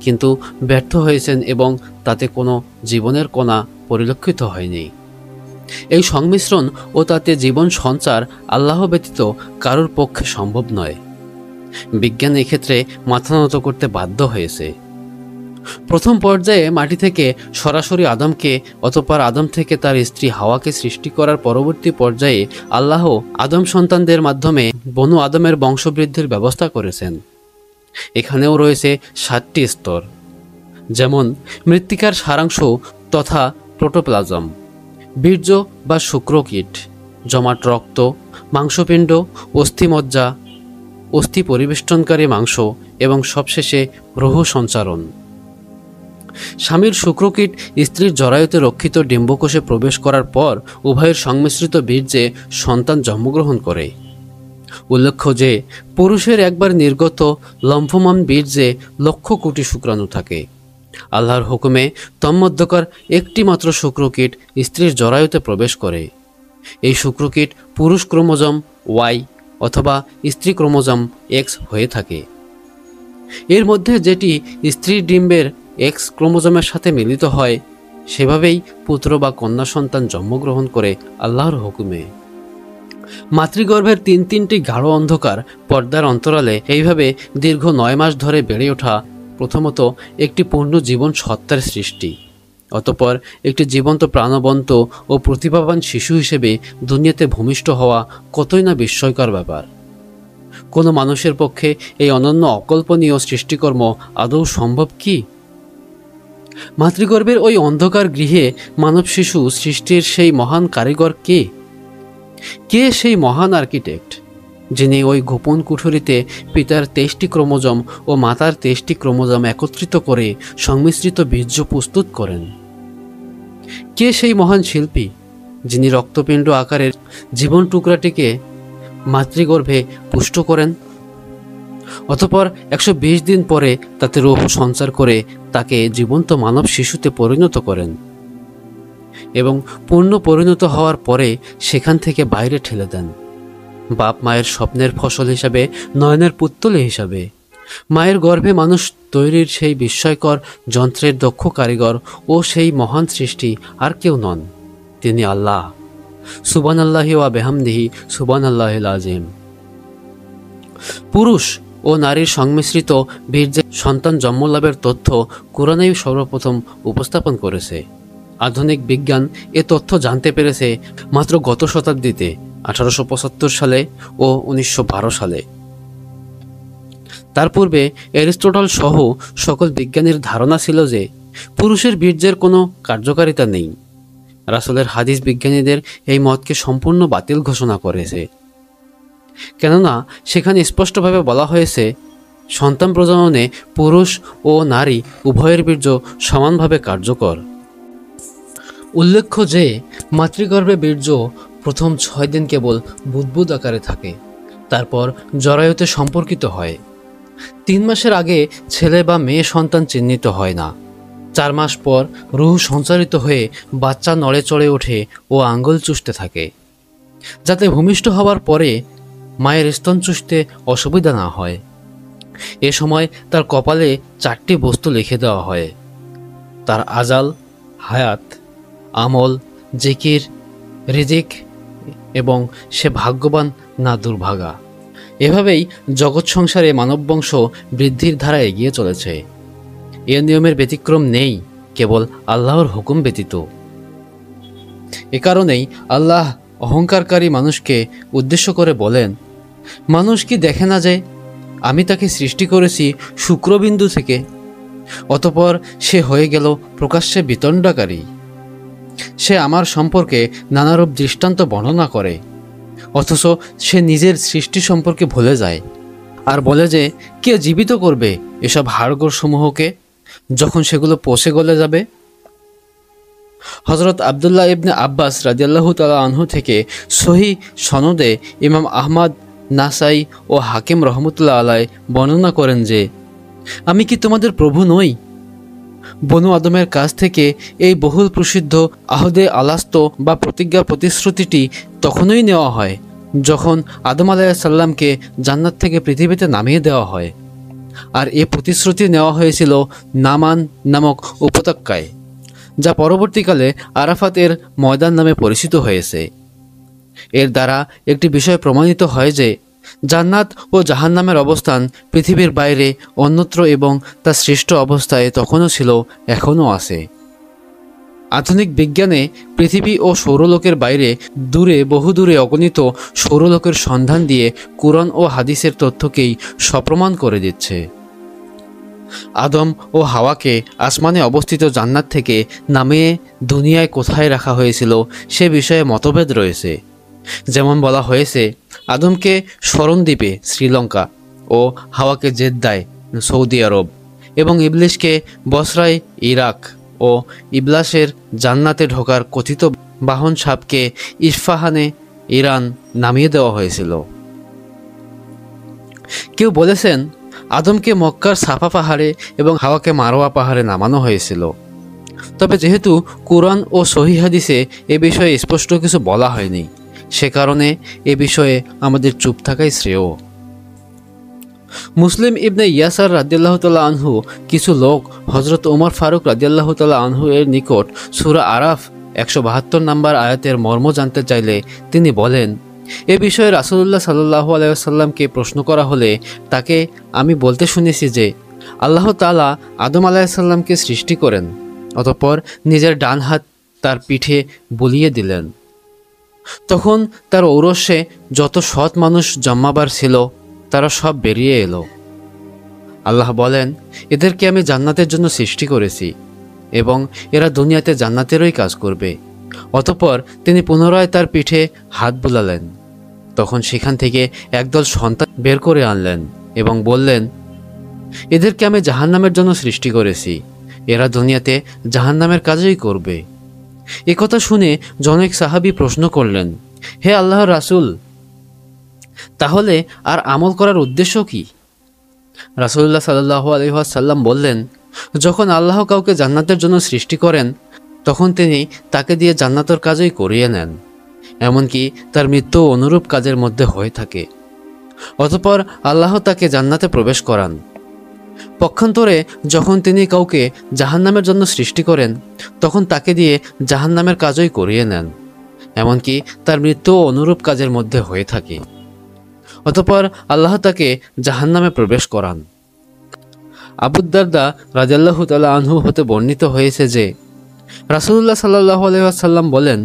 কিন্তু ব্যর্থ হয়েছেন এবং তাতে কোনো জীবনের কণা পরিলক্ষিত হয়নি। এই সংমিশ্রণ ও তাতে জীবন সঞ্চার আল্লাহ ব্যতীত কারোর পক্ষে সম্ভব নয়। বিজ্ঞান এক্ষেত্রে মাথা নত করতে বাধ্য হয়েছে। প্রথম পর্যায়ে মাটি থেকে সরাসরি আদমকে, অতঃপর আদম থেকে তার স্ত্রী হাওয়াকে সৃষ্টি করার পরবর্তী পর্যায়ে আল্লাহ আদম সন্তানদের মাধ্যমে বনু আদমের বংশবৃদ্ধির ব্যবস্থা করেছেন। এখানেও রয়েছে 7টি স্তর, যেমন মৃত্তিকার সারাংশ তথা প্রোটোপ্লাজম, বীর্য বা শুক্রকীট, জমাট রক্ত, মাংসপিণ্ড, অস্থিমজ্জা, অস্থি পরিবেষ্টনকারী মাংস এবং সবশেষে রুহু সঞ্চারণ। স্বামীর শুক্রকীট স্ত্রীর জরায়ুতে রক্ষিত ডিম্বকোষে প্রবেশ করার পর উভয়ের সংমিশ্রিত বীর্যে সন্তান জন্মগ্রহণ করে। উল্লেখ্য যে পুরুষের একবার নির্গত লম্ফমান বীর্যে লক্ষ কোটি শুক্রাণু থাকে। আল্লাহর হুকুমে তন্মধ্যকার একটি মাত্র শুক্রকীট স্ত্রীর জরায়ুতে প্রবেশ করে। এই শুক্রকীট পুরুষ ক্রোমোজোম ওয়াই অথবা স্ত্রী ক্রোমোজোম এক্স হয়ে থাকে। এর মধ্যে যেটি স্ত্রীর ডিম্বের এক্স ক্রোমোজোমের সাথে মিলিত হয় সেভাবেই পুত্র বা কন্যা সন্তান জন্মগ্রহণ করে আল্লাহর হুকুমে। মাতৃগর্ভের তিনটি গাঢ় অন্ধকার পর্দার অন্তরালে এইভাবে দীর্ঘ 9 মাস ধরে বেড়ে ওঠা প্রথমত একটি পূর্ণ জীবন সত্তার সৃষ্টি, অতঃপর একটি জীবন্ত প্রাণবন্ত ও প্রতিভাবান শিশু হিসেবে দুনিয়াতে ভূমিষ্ঠ হওয়া কতই না বিস্ময়কর ব্যাপার। কোনো মানুষের পক্ষে এই অনন্য অকল্পনীয় সৃষ্টিকর্ম আদৌ সম্ভব কি? মাতৃগর্ভের ওই অন্ধকার গৃহে মানব শিশু সৃষ্টির সেই মহান কারিগর কে? কে সেই মহান আর্কিটেক্ট যিনি ওই গোপন কুঠুরিতে পিতার 23টি ক্রোমোজোম ও মাতার 23টি ক্রোমোজোম একত্রিত করে সংমিশ্রিত বীর্য প্রস্তুত করেন? কে সেই মহান শিল্পী যিনি রক্তপিণ্ড আকারের জীবন টুকরাটিকে মাতৃগর্ভে পুষ্ট করেন, অতঃপর 120 দিন পরে তাতে রূহ সঞ্চার করে তাকে জীবন্ত মানব শিশুতে পরিণত করেন এবং পূর্ণ পরিণত হওয়ার পরে সেখান থেকে বাইরে ঠেলে দেন, বাপ মায়ের স্বপ্নের ফসল হিসাবে, নয়নের পুত্তলি হিসাবে। মায়ের গর্ভে মানুষ তৈরির সেই বিস্ময়কর যন্ত্রের দক্ষ কারিগর ও সেই মহান সৃষ্টি আর কেউ নন, তিনি আল্লাহ। সুবহানাল্লাহি ওয়া বিহামদিহি সুবহানাল্লাহিল আযীম। পুরুষ ও নারীর সংমিশ্রিত বীর্যে সন্তান জন্মলাভের তথ্য কুরআনেই সর্বপ্রথম উপস্থাপন করেছে। আধুনিক বিজ্ঞান এ তথ্য জানতে পেরেছে মাত্র গত শতাব্দীতে 1875 সালে ও 1912 সালে। তার পূর্বে অ্যারিস্টটল সহ সকল বিজ্ঞানীর ধারণা ছিল যে পুরুষের বীর্যের কোনো কার্যকারিতা নেই। রাসূলের হাদিস বিজ্ঞানীদের এই মতকে সম্পূর্ণ বাতিল ঘোষণা করেছে, কেননা সেখানে স্পষ্টভাবে বলা হয়েছে সন্তান প্রজননে পুরুষ ও নারী উভয়ের বীর্য সমানভাবে কার্যকর। উল্লেখ্য যে মাতৃগর্ভে বীর্য প্রথম 6 দিন কেবল বুদবুদ আকারে থাকে, তারপর জরায়ুতে সম্পর্কিত হয়। 3 মাসের আগে ছেলে বা মেয়ে সন্তান চিহ্নিত হয় না। 4 মাস পর রূহ সঞ্চারিত হয়ে বাচ্চা নড়ে চড়ে ওঠে ও আঙ্গুল চুষতে থাকে, যাতে ভূমিষ্ঠ হওয়ার পরে মায়ের স্তন চুষতে অসুবিধা না হয়। এ সময় তার কপালে 4টি বস্তু লিখে দেওয়া হয়: তার আজাল, হায়াত, আমল, জিকির, রিজিক এবং সে ভাগ্যবান না দুর্ভাগা। এভাবেই জগৎ সংসারে মানববংশ বৃদ্ধির ধারা এগিয়ে চলেছে। এ নিয়মের ব্যতিক্রম নেই, কেবল আল্লাহর হুকুম ব্যতীত। এ কারণেই আল্লাহ অহংকারকারী মানুষকে উদ্দেশ্য করে বলেন, মানুষ কি দেখে না যে আমি তাকে সৃষ্টি করেছি শুক্রবিন্দু থেকে, অতঃপর সে হয়ে গেল প্রকাশ্যে বিতণ্ডাকারী। সে আমার সম্পর্কে নানারূপ দৃষ্টান্ত বর্ণনা করে, অথচ সে নিজের সৃষ্টি সম্পর্কে ভুলে যায় আর বলে যে কে জীবিত করবে এসব হাড়গোড় সমূহকে যখন সেগুলো পচে গলে যাবে। হযরত আব্দুল্লাহ ইবনে আব্বাস রাদিয়াল্লাহু তাআলা আনহু থেকে সহিহ সনদে ইমাম আহমদ, নাসাই ও হাকিম রহমতুল্লাহ আলাই বর্ণনা করেন যে, আমি কি তোমাদের প্রভু নই? বনু আদমের কাছ থেকে এই বহুল প্রসিদ্ধ আহদে আলাস্ত বা প্রতিজ্ঞা প্রতিশ্রুতিটি তখনই নেওয়া হয় যখন আদম আলাইহিস সালামকে জান্নাত থেকে পৃথিবীতে নামিয়ে দেওয়া হয়, আর এ প্রতিশ্রুতি নেওয়া হয়েছিল নামান নামক উপত্যকায়, যা পরবর্তীকালে আরাফাতের ময়দান নামে পরিচিত হয়েছে। এর দ্বারা একটি বিষয় প্রমাণিত হয় যে জান্নাত ও জাহান্নামের অবস্থান পৃথিবীর বাইরে অন্যত্র এবং তা সৃষ্ট অবস্থায় তখনও ছিল, এখনও আছে। আধুনিক বিজ্ঞানে পৃথিবী ও সৌরলোকের বাইরে বহুদূরে অগণিত সৌরলোকের সন্ধান দিয়ে কুরআন ও হাদিসের তথ্যকেই সপ্রমাণ করে দিচ্ছে। আদম ও হাওয়াকে আসমানে অবস্থিত জান্নাত থেকে নামিয়ে দুনিয়ায় কোথায় রাখা হয়েছিল সে বিষয়ে মতভেদ রয়েছে। যেমন বলা হয়েছে আদমকে স্মরণদ্বীপে শ্রীলঙ্কা ও হাওয়াকে জেদ্দায় সৌদি আরব এবং ইবলিশকে বসরায় ইরাক ও ইবলাসের জান্নাতে ঢোকার কথিত বাহন সাপকে ইস্পাহানে ইরান নামিয়ে দেওয়া হয়েছিল। কেউ বলেছেন আদমকে মক্কার সাফা পাহাড়ে এবং হাওয়াকে মারোয়া পাহাড়ে নামানো হয়েছিল। তবে যেহেতু কুরআন ও সহিহ হাদিসে এ বিষয়ে স্পষ্ট কিছু বলা হয়নি, সে কারণে এ বিষয়ে আমাদের চুপ থাকাই শ্রেয়। মুসলিম ইবনে ইয়াসার রাদিয়াল্লাহু তাআলা আনহু কিছু লোক হযরত ওমর ফারুক রাদিয়াল্লাহু তাআলা আনহু এর নিকট সূরা আরাফ 172 নম্বর আয়াতের মর্ম জানতে চাইলে তিনি বলেন, এ বিষয়ে রাসূলুল্লাহ সাল্লাল্লাহু আলাইহি ওয়াসাল্লামকে প্রশ্ন করা হলে তাকে আমি বলতে শুনেছি যে আল্লাহ তাআলা আদম আলাইহিস সালামকে সৃষ্টি করেন, অতঃপর নিজের ডান হাত তার পিঠে বুলিয়ে দিলেন। তখন তার ঔরসে যত সৎ মানুষ জন্মাবার ছিল তারা সব বেরিয়ে এলো। আল্লাহ বলেন, এদেরকে আমি জান্নাতের জন্য সৃষ্টি করেছি এবং এরা দুনিয়াতে জান্নাতেরই কাজ করবে। অতঃপর তিনি পুনরায় তার পিঠে হাত বুলালেন। তখন সেখান থেকে একদল সন্তান বের করে আনলেন এবং বললেন, এদেরকে আমি জাহান্নামের জন্য সৃষ্টি করেছি, এরা দুনিয়াতে জাহান্নামের কাজই করবে। একথা শুনে জনৈক সাহাবী প্রশ্ন করলেন, হে আল্লাহর রাসূল, তাহলে আর আমল করার উদ্দেশ্য কি? রাসূলুল্লাহ সাল্লাল্লাহু আলাইহি ওয়াসাল্লাম বললেন, যখন আল্লাহ কাউকে জান্নাতের জন্য সৃষ্টি করেন তখন তিনি তাকে দিয়ে জান্নাতের কাজই করিয়ে নেন, এমনকি তার মৃত্যু অনুরূপ কাজের মধ্যে হয়ে থাকে। অতঃপর আল্লাহ তাকে জান্নাতে প্রবেশ করান। পক্ষান্তরে যখন তিনি কাউকে জাহান্নামের জন্য সৃষ্টি করেন তখন তাকে দিয়ে জাহান্নামের কাজই করিয়ে নেন, এমনকি তার মৃত্যু অনুরূপ কাজের মধ্যে হয়ে থাকে। অতঃপর আল্লাহ তাকে জাহান্নামে প্রবেশ করান। আবু দারদা রাদিয়াল্লাহু তাআলা আনহু হতে বর্ণিত হয়েছে যে রাসূলুল্লাহ সাল্লাল্লাহু আলাইহি ওয়াসাল্লাম বলেন,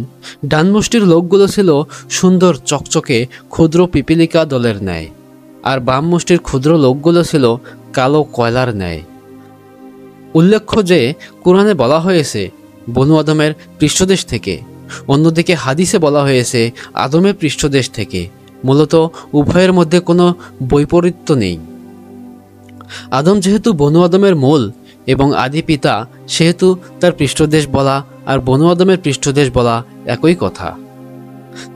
ডান মুষ্টির লোকগুলো ছিল সুন্দর চকচকে ক্ষুদ্র পিপীলিকা দলের ন্যায়, আর বাম মুষ্টির ক্ষুদ্র লোকগুলো ছিল কালো কয়লার ন্যায়। উল্লেখ্য যে কুরআনে বলা হয়েছে বনু আদমের পৃষ্ঠদেশ থেকে, অন্যদিকে হাদিসে বলা হয়েছে আদমের পৃষ্ঠদেশ থেকে। মূলত উভয়ের মধ্যে কোনো বৈপরীত্য নেই। আদম যেহেতু বনু আদমের মূল এবং আদি পিতা, সেহেতু তার পৃষ্ঠদেশ বলা আর বনু আদমের পৃষ্ঠদেশ বলা একই কথা।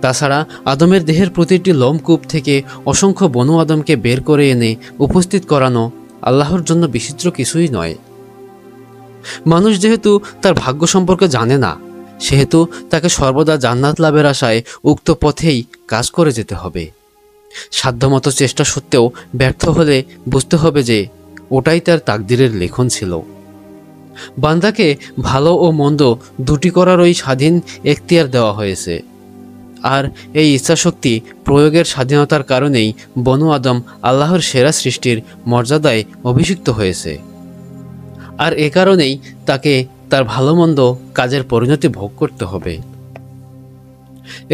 তাছাড়া আদমের দেহের প্রতিটি লোমকূপ থেকে অসংখ্য বনু আদমকে বের করে এনে উপস্থিত করানো আল্লাহর জন্য বিচিত্র কিছুই নয়। মানুষ যেহেতু তার ভাগ্য সম্পর্কে জানে না, সেহেতু তাকে সর্বদা জান্নাত লাভের আশায় উক্ত পথেই কাজ করে যেতে হবে। সাধ্যমতো চেষ্টা সত্ত্বেও ব্যর্থ হলে বুঝতে হবে যে ওটাই তার তাকদিরের লেখন ছিল। বান্দাকে ভালো ও মন্দ দুটি করারই স্বাধীন এখতিয়ার দেওয়া হয়েছে, আর এই ইচ্ছাশক্তি প্রয়োগের স্বাধীনতার কারণেই বনু আদম আল্লাহর সেরা সৃষ্টির মর্যাদায় অভিষিক্ত হয়েছে, আর এ কারণেই তাকে তার ভালো মন্দ কাজের পরিণতি ভোগ করতে হবে।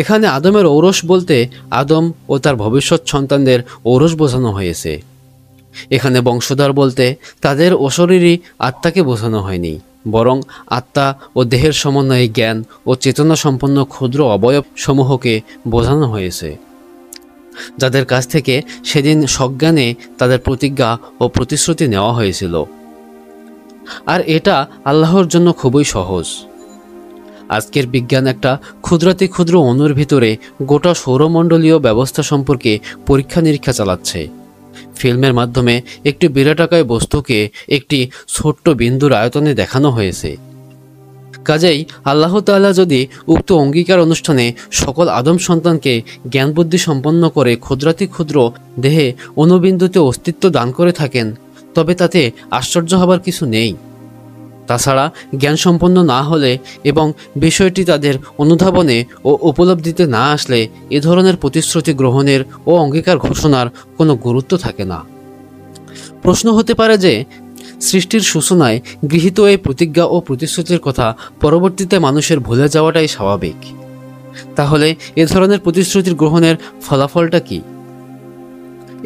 এখানে আদমের ঔরস বলতে আদম ও তার ভবিষ্যৎ সন্তানদের ঔরস বোঝানো হয়েছে। এখানে বংশধর বলতে তাদের অশরীরী আত্মাকে বোঝানো হয়নি, বরং আত্মা ও দেহের সমন্বয়ে জ্ঞান ও চেতনা সম্পন্ন ক্ষুদ্র অবয়ব সমূহকে বোঝানো হয়েছে, যাদের কাছ থেকে সেদিন সজ্ঞানে তাদের প্রতিজ্ঞা ও প্রতিশ্রুতি নেওয়া হয়েছিল। আর এটা আল্লাহর জন্য খুবই সহজ। আজকের বিজ্ঞান একটা ক্ষুদ্রাতি ক্ষুদ্র অণুর ভিতরে গোটা সৌরমণ্ডলীয় ব্যবস্থা সম্পর্কে পরীক্ষা নিরীক্ষা চালাচ্ছে। ফিল্মের মাধ্যমে একটি বিরাটাকায় বস্তুকে একটি ছোট্ট বিন্দুর আয়তনে দেখানো হয়েছে। কাজেই আল্লাহ তাআলা যদি উক্ত অঙ্গীকার অনুষ্ঠানে সকল আদম সন্তানকে জ্ঞান বুদ্ধি সম্পন্ন করে ক্ষুদ্রাতি ক্ষুদ্র দেহে অণুবিন্দুতে অস্তিত্ব দান করে থাকেন, তবে তাতে আশ্চর্য হবার কিছু নেই। তাছাড়া জ্ঞান সম্পন্ন না হলে এবং বিষয়টি তাদের অনুধাবনে ও উপলব্ধিতে না আসলে এ ধরনের প্রতিশ্রুতি গ্রহণের ও অঙ্গীকার ঘোষণার কোনো গুরুত্ব থাকে না। প্রশ্ন হতে পারে যে সৃষ্টির সূচনায় গৃহীত এই প্রতিজ্ঞা ও প্রতিশ্রুতির কথা পরবর্তীতে মানুষের ভুলে যাওয়াটাই স্বাভাবিক। তাহলে এ ধরনের প্রতিশ্রুতির গ্রহণের ফলাফলটা কি?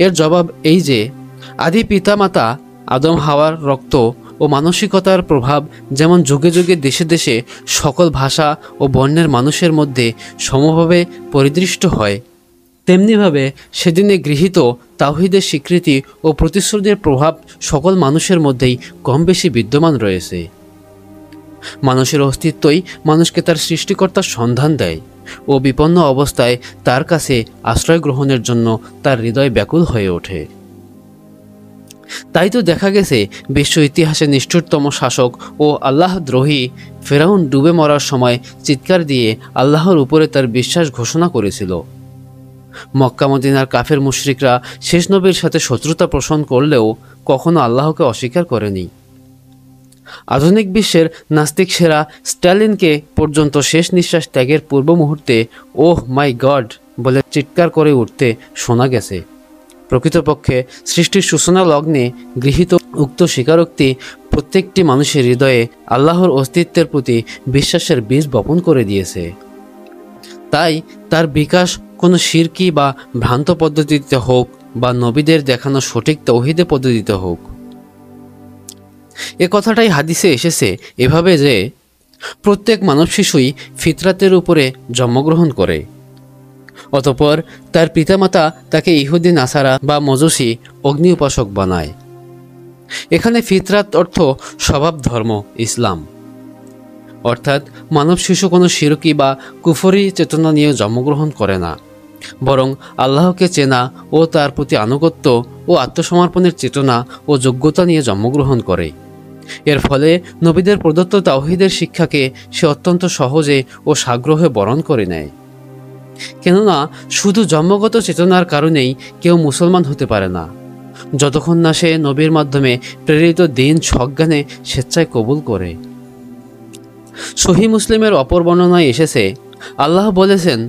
এর জবাব এই যে আদি পিতামাতা আদম হাওয়ার রক্ত ও মানসিকতার প্রভাব যেমন যুগে যুগে দেশে দেশে সকল ভাষা ও বর্ণের মানুষের মধ্যে সমভাবে পরিদৃষ্ট হয়, তেমনিভাবে সেদিনে গৃহীত তাওহীদের স্বীকৃতি ও প্রতিশ্রুতির প্রভাব সকল মানুষের মধ্যেই কম বেশি বিদ্যমান রয়েছে। মানুষের অস্তিত্বই মানুষকে তার সৃষ্টিকর্তার সন্ধান দেয় ও বিপন্ন অবস্থায় তার কাছে আশ্রয় গ্রহণের জন্য তার হৃদয় ব্যাকুল হয়ে ওঠে। তাই তো দেখা গেছে বিশ্ব ইতিহাসে নিষ্ঠুরতম শাসক ও আল্লাহদ্রোহী ফেরাউন ডুবে মরার সময় চিৎকার দিয়ে আল্লাহর উপরে তার বিশ্বাস ঘোষণা করেছিল। মক্কা মদিনার কাফের মুশরিকরা শেষ নবীর সাথে শত্রুতা পোষণ করলেও কখনো আল্লাহকে অস্বীকার করেনি। আধুনিক বিশ্বের নাস্তিক সেরা স্ট্যালিনকে পর্যন্ত শেষ নিঃশ্বাস ত্যাগের পূর্ব মুহূর্তে ওহ মাই গড বলে চিৎকার করে উঠতে শোনা গেছে। প্রকৃতপক্ষে সৃষ্টির সূচনা লগ্নে গৃহীত উক্ত স্বীকারোক্তি প্রত্যেকটি মানুষের হৃদয়ে আল্লাহর অস্তিত্বের প্রতি বিশ্বাসের বীজ বপন করে দিয়েছে। তাই তার বিকাশ কোনো শিরকি বা ভ্রান্ত পদ্ধতিতে হোক বা নবীদের দেখানো সঠিক তৌহিদে পদ্ধতিতে হোক। এ কথাটাই হাদিসে এসেছে এভাবে যে প্রত্যেক মানব শিশুই ফিতরাতের উপরে জন্মগ্রহণ করে, অতঃপর তার পিতামাতা তাকে ইহুদি নাসারা বা মজুসি অগ্নি উপাসক বানায়। এখানে ফিতরাত অর্থ স্বভাব ধর্ম ইসলাম, অর্থাৎ মানব শিশু কোনো শিরকি বা কুফরি চেতনা নিয়ে জন্মগ্রহণ করে না, বরং আল্লাহকে চেনা ও তার প্রতি আনুগত্য ও আত্মসমর্পণের চেতনা ও যোগ্যতা নিয়ে জন্মগ্রহণ করে। এর ফলে নবীদের প্রদত্ত তাওহীদের শিক্ষাকে সে অত্যন্ত সহজে ও সাগ্রহে বরণ করে নেয়। কেননা শুধু জন্মগত চেতনার কারণেই কেউ মুসলমান হতে পারে না, যতক্ষণ না সে নবীর মাধ্যমে প্রেরিত দ্বীন সজ্ঞানে স্বেচ্ছায় কবুল করে। সহিহ মুসলিমের অপর বর্ণনায় এসেছে, আল্লাহ বলেছেন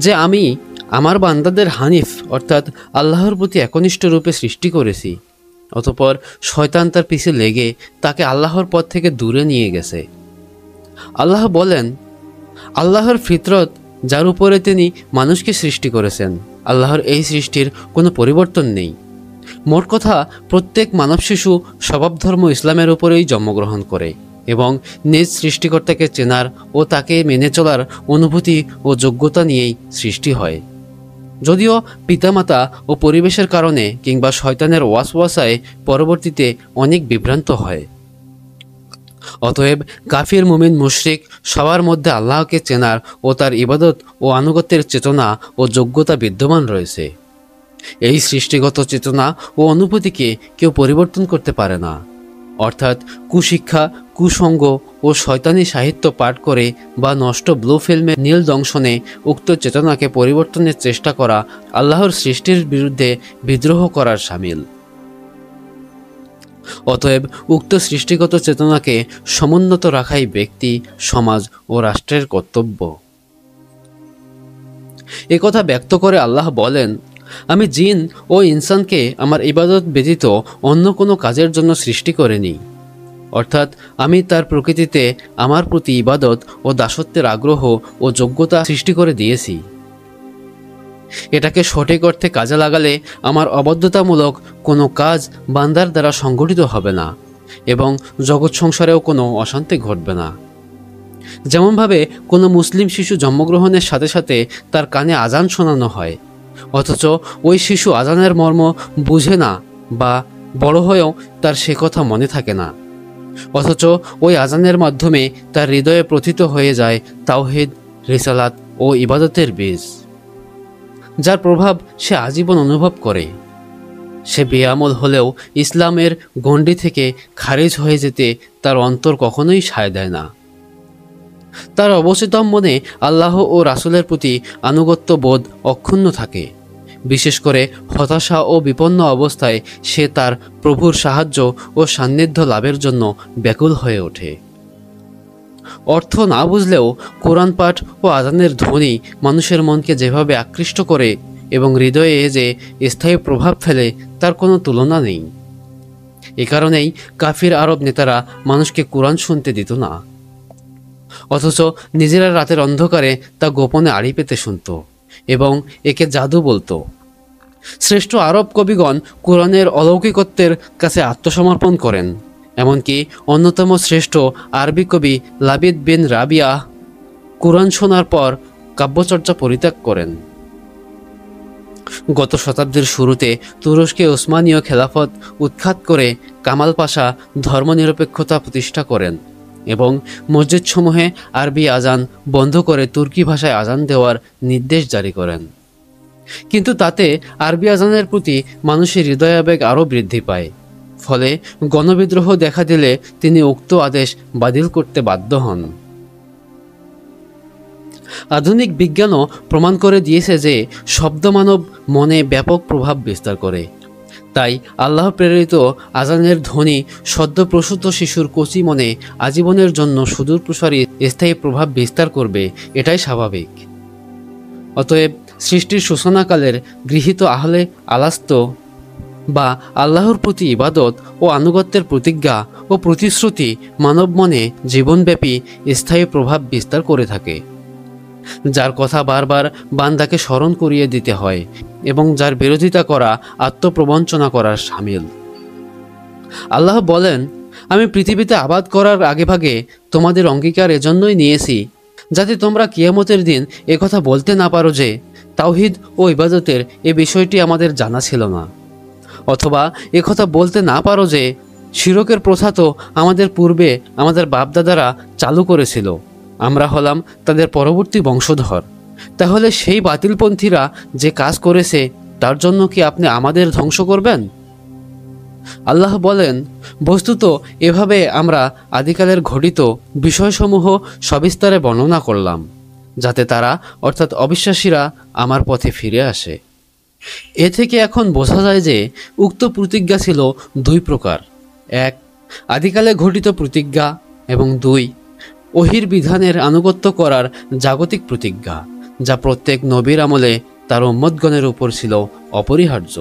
যে আমি আমার বান্দাদের হানিফ অর্থাৎ আল্লাহর প্রতি একনিষ্ঠ রূপে সৃষ্টি করেছি, অতঃপর শয়তান তার পিছে লেগে তাকে আল্লাহর পথ থেকে দূরে নিয়ে গেছে। আল্লাহ বলেন, আল্লাহর ফিতরত যার উপরে তিনি মানুষকে সৃষ্টি করেছেন, আল্লাহর এই সৃষ্টির কোনো পরিবর্তন নেই। মোট কথা, প্রত্যেক মানব শিশু স্বভাবধর্ম ইসলামের উপরেই জন্মগ্রহণ করে এবং নিজ সৃষ্টিকর্তাকে চেনার ও তাকে মেনে চলার অনুভূতি ও যোগ্যতা নিয়েই সৃষ্টি হয়। যদিও পিতামাতা ও পরিবেশের কারণে কিংবা শয়তানের ওয়াসওয়াসায় পরবর্তীতে অনেক বিভ্রান্ত হয়। অতএব কাফির মুমিন মুশরিক সবার মধ্যে আল্লাহকে চেনার ও তার ইবাদত ও আনুগত্যের চেতনা ও যোগ্যতা বিদ্যমান রয়েছে। এই সৃষ্টিগত চেতনা ও অনুভূতিকে কেউ পরিবর্তন করতে পারে না, অর্থাৎ কুশিক্ষা, কুসঙ্গ ও শয়তানি সাহিত্য পাঠ করে বা নষ্ট ব্লু ফিল্মের নীল দংশনে উক্ত চেতনাকে পরিবর্তনের চেষ্টা করা আল্লাহর সৃষ্টির বিরুদ্ধে বিদ্রোহ করার শামিল। অতএব উক্ত সৃষ্টিগত চেতনাকে সমুন্নত রাখাই ব্যক্তি, সমাজ ও রাষ্ট্রের কর্তব্য। একথা ব্যক্ত করে আল্লাহ বলেন, আমি জিন ও ইনসানকে আমার ইবাদত ব্যতীত অন্য কোনো কাজের জন্য সৃষ্টি করিনি, অর্থাৎ আমি তার প্রকৃতিতে আমার প্রতি ইবাদত ও দাসত্বের আগ্রহ ও যোগ্যতা সৃষ্টি করে দিয়েছি। এটাকে সঠিক অর্থে কাজে লাগালে আমার অবাধ্যতামূলক কোনো কাজ বান্দার দ্বারা সংগঠিত হবে না এবং জগৎ সংসারেও কোনো অশান্তি ঘটবে না। যেমনভাবে কোনো মুসলিম শিশু জন্মগ্রহণের সাথে সাথে তার কানে আজান শোনানো হয়, অথচ ওই শিশু আজানের মর্ম বুঝে না বা বড় হয়েও তার সে কথা মনে থাকে না, অথচ ওই আজানের মাধ্যমে তার হৃদয়ে প্রথিত হয়ে যায় তাওহীদ, রিসালাত ও ইবাদতের বীজ, যার প্রভাব সে আজীবন অনুভব করে। সে বেআমল হলেও ইসলামের গণ্ডি থেকে খারিজ হয়ে যেতে তার অন্তর কখনোই সায় দেয় না। তার অবচেতন মনে আল্লাহ ও রাসূলের প্রতি আনুগত্য বোধ অক্ষুণ্ণ থাকে। বিশেষ করে হতাশা ও বিপন্ন অবস্থায় সে তার প্রভুর সাহায্য ও সান্নিধ্য লাভের জন্য ব্যাকুল হয়ে ওঠে। অর্থ না বুঝলেও কোরআন পাঠ ও আজানের ধ্বনি মানুষের মনকে যেভাবে আকৃষ্ট করে এবং হৃদয়ে যে স্থায়ী প্রভাব ফেলে তার কোনো তুলনা নেই। এ কারণেই কাফির আরব নেতারা মানুষকে কোরআন শুনতে দিত না, অথচ নিজেরা রাতের অন্ধকারে তা গোপনে আড়ি পেতে শুনত এবং একে জাদু বলতো। শ্রেষ্ঠ আরব কবিগণ কোরআনের অলৌকিকত্বের কাছে আত্মসমর্পণ করেন। এমনকি অন্যতম শ্রেষ্ঠ আরবি কবি লাবিদ বিন রাবিয়া কোরআন শোনার পর কাব্যচর্চা পরিত্যাগ করেন। গত শতাব্দীর শুরুতে তুরস্কে ওসমানীয় খেলাফত উৎখাত করে কামাল পাশা ধর্মনিরপেক্ষতা প্রতিষ্ঠা করেন এবং মসজিদসমূহে আরবি আজান বন্ধ করে তুর্কি ভাষায় আজান দেওয়ার নির্দেশ জারি করেন। কিন্তু তাতে আরবি আজানের প্রতি মানুষের হৃদয়াবেগ আরও বৃদ্ধি পায়। ফলে গণবিদ্রোহ দেখা দিলে তিনি উক্ত আদেশ বাতিল করতে বাধ্য হন। আধুনিক বিজ্ঞানও প্রমাণ করে দিয়েছে যে শব্দ মানব মনে ব্যাপক প্রভাব বিস্তার করে। তাই আল্লাহ প্রেরিত আজানের ধ্বনি সদ্যপ্রসূত শিশুর কচি মনে আজীবনের জন্য সুদূর প্রসারী স্থায়ী প্রভাব বিস্তার করবে, এটাই স্বাভাবিক। অতএব সৃষ্টির সূচনাকালের গৃহীত আহলে আলাস্ত বা আল্লাহর প্রতি ইবাদত ও আনুগত্যের প্রতিজ্ঞা ও প্রতিশ্রুতি মানব মনে জীবনব্যাপী স্থায়ী প্রভাব বিস্তার করে থাকে, যার কথা বারবার বান্দাকে স্মরণ করিয়ে দিতে হয় এবং যার বিরোধিতা করা আত্মপ্রবঞ্চনা করার শামিল। আল্লাহ বলেন, আমি পৃথিবীতে আবাদ করার আগেভাগে তোমাদের অঙ্গীকার এজন্যই নিয়েছি যাতে তোমরা কিয়ামতের দিন একথা বলতে না পারো যে তাওহীদ ও ইবাদতের এ বিষয়টি আমাদের জানা ছিল না, অথবা একথা বলতে না পারো যে শিরকের প্রথা তো আমাদের পূর্বে আমাদের বাপদাদারা চালু করেছিল, আমরা হলাম তাদের পরবর্তী বংশধর। তাহলে সেই বাতিলপন্থীরা যে কাজ করেছে তার জন্য কি আপনি আমাদের ধ্বংস করবেন? আল্লাহ বলেন, বস্তুত এভাবে আমরা আদিকালের ঘটিত বিষয়সমূহ সবিস্তারে বর্ণনা করলাম যাতে তারা অর্থাৎ অবিশ্বাসীরা আমার পথে ফিরে আসে। এ থেকে এখন বোঝা যায় যে উক্ত প্রতিজ্ঞা ছিল দুই প্রকার: এক, আদিকালে ঘটিত প্রতিজ্ঞা, এবং দুই, ওহির বিধানের আনুগত্য করার জাগতিক প্রতিজ্ঞা, যা প্রত্যেক নবীর আমলে তার উম্মতগণের উপর ছিল অপরিহার্য।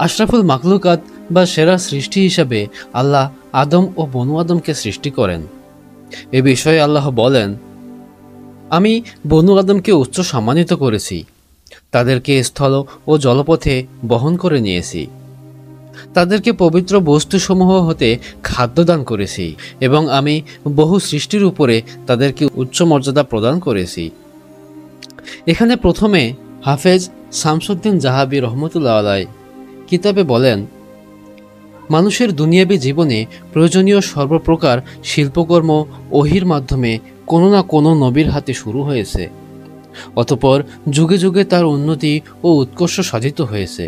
আশরাফুল মাখলুকাত বা সেরা সৃষ্টি হিসাবে আল্লাহ আদম ও বনু আদমকে সৃষ্টি করেন। এ বিষয়ে আল্লাহ বলেন, আমি বনু আদমকে উচ্চ সম্মানিত করেছি, তাদেরকে স্থল ও জলপথে বহন করে নিয়েছি, তাদেরকে পবিত্র বস্তুসমূহ হতে খাদ্য দান করেছি এবং আমি বহু সৃষ্টির উপরে তাদেরকে উচ্চ মর্যাদা প্রদান করেছি। এখানে প্রথমে হাফেজ শামসুদ্দিন জাহাবি রহমতুল্লাহ আলাইহি কিতাবে বলেন, মানুষের দুনিয়াবী জীবনে প্রয়োজনীয় সর্বপ্রকার শিল্পকর্ম ওহির মাধ্যমে কোনো না কোনো নবীর হাতে শুরু হয়েছে, অতঃপর যুগে যুগে তার উন্নতি ও উৎকর্ষ সাধিত হয়েছে।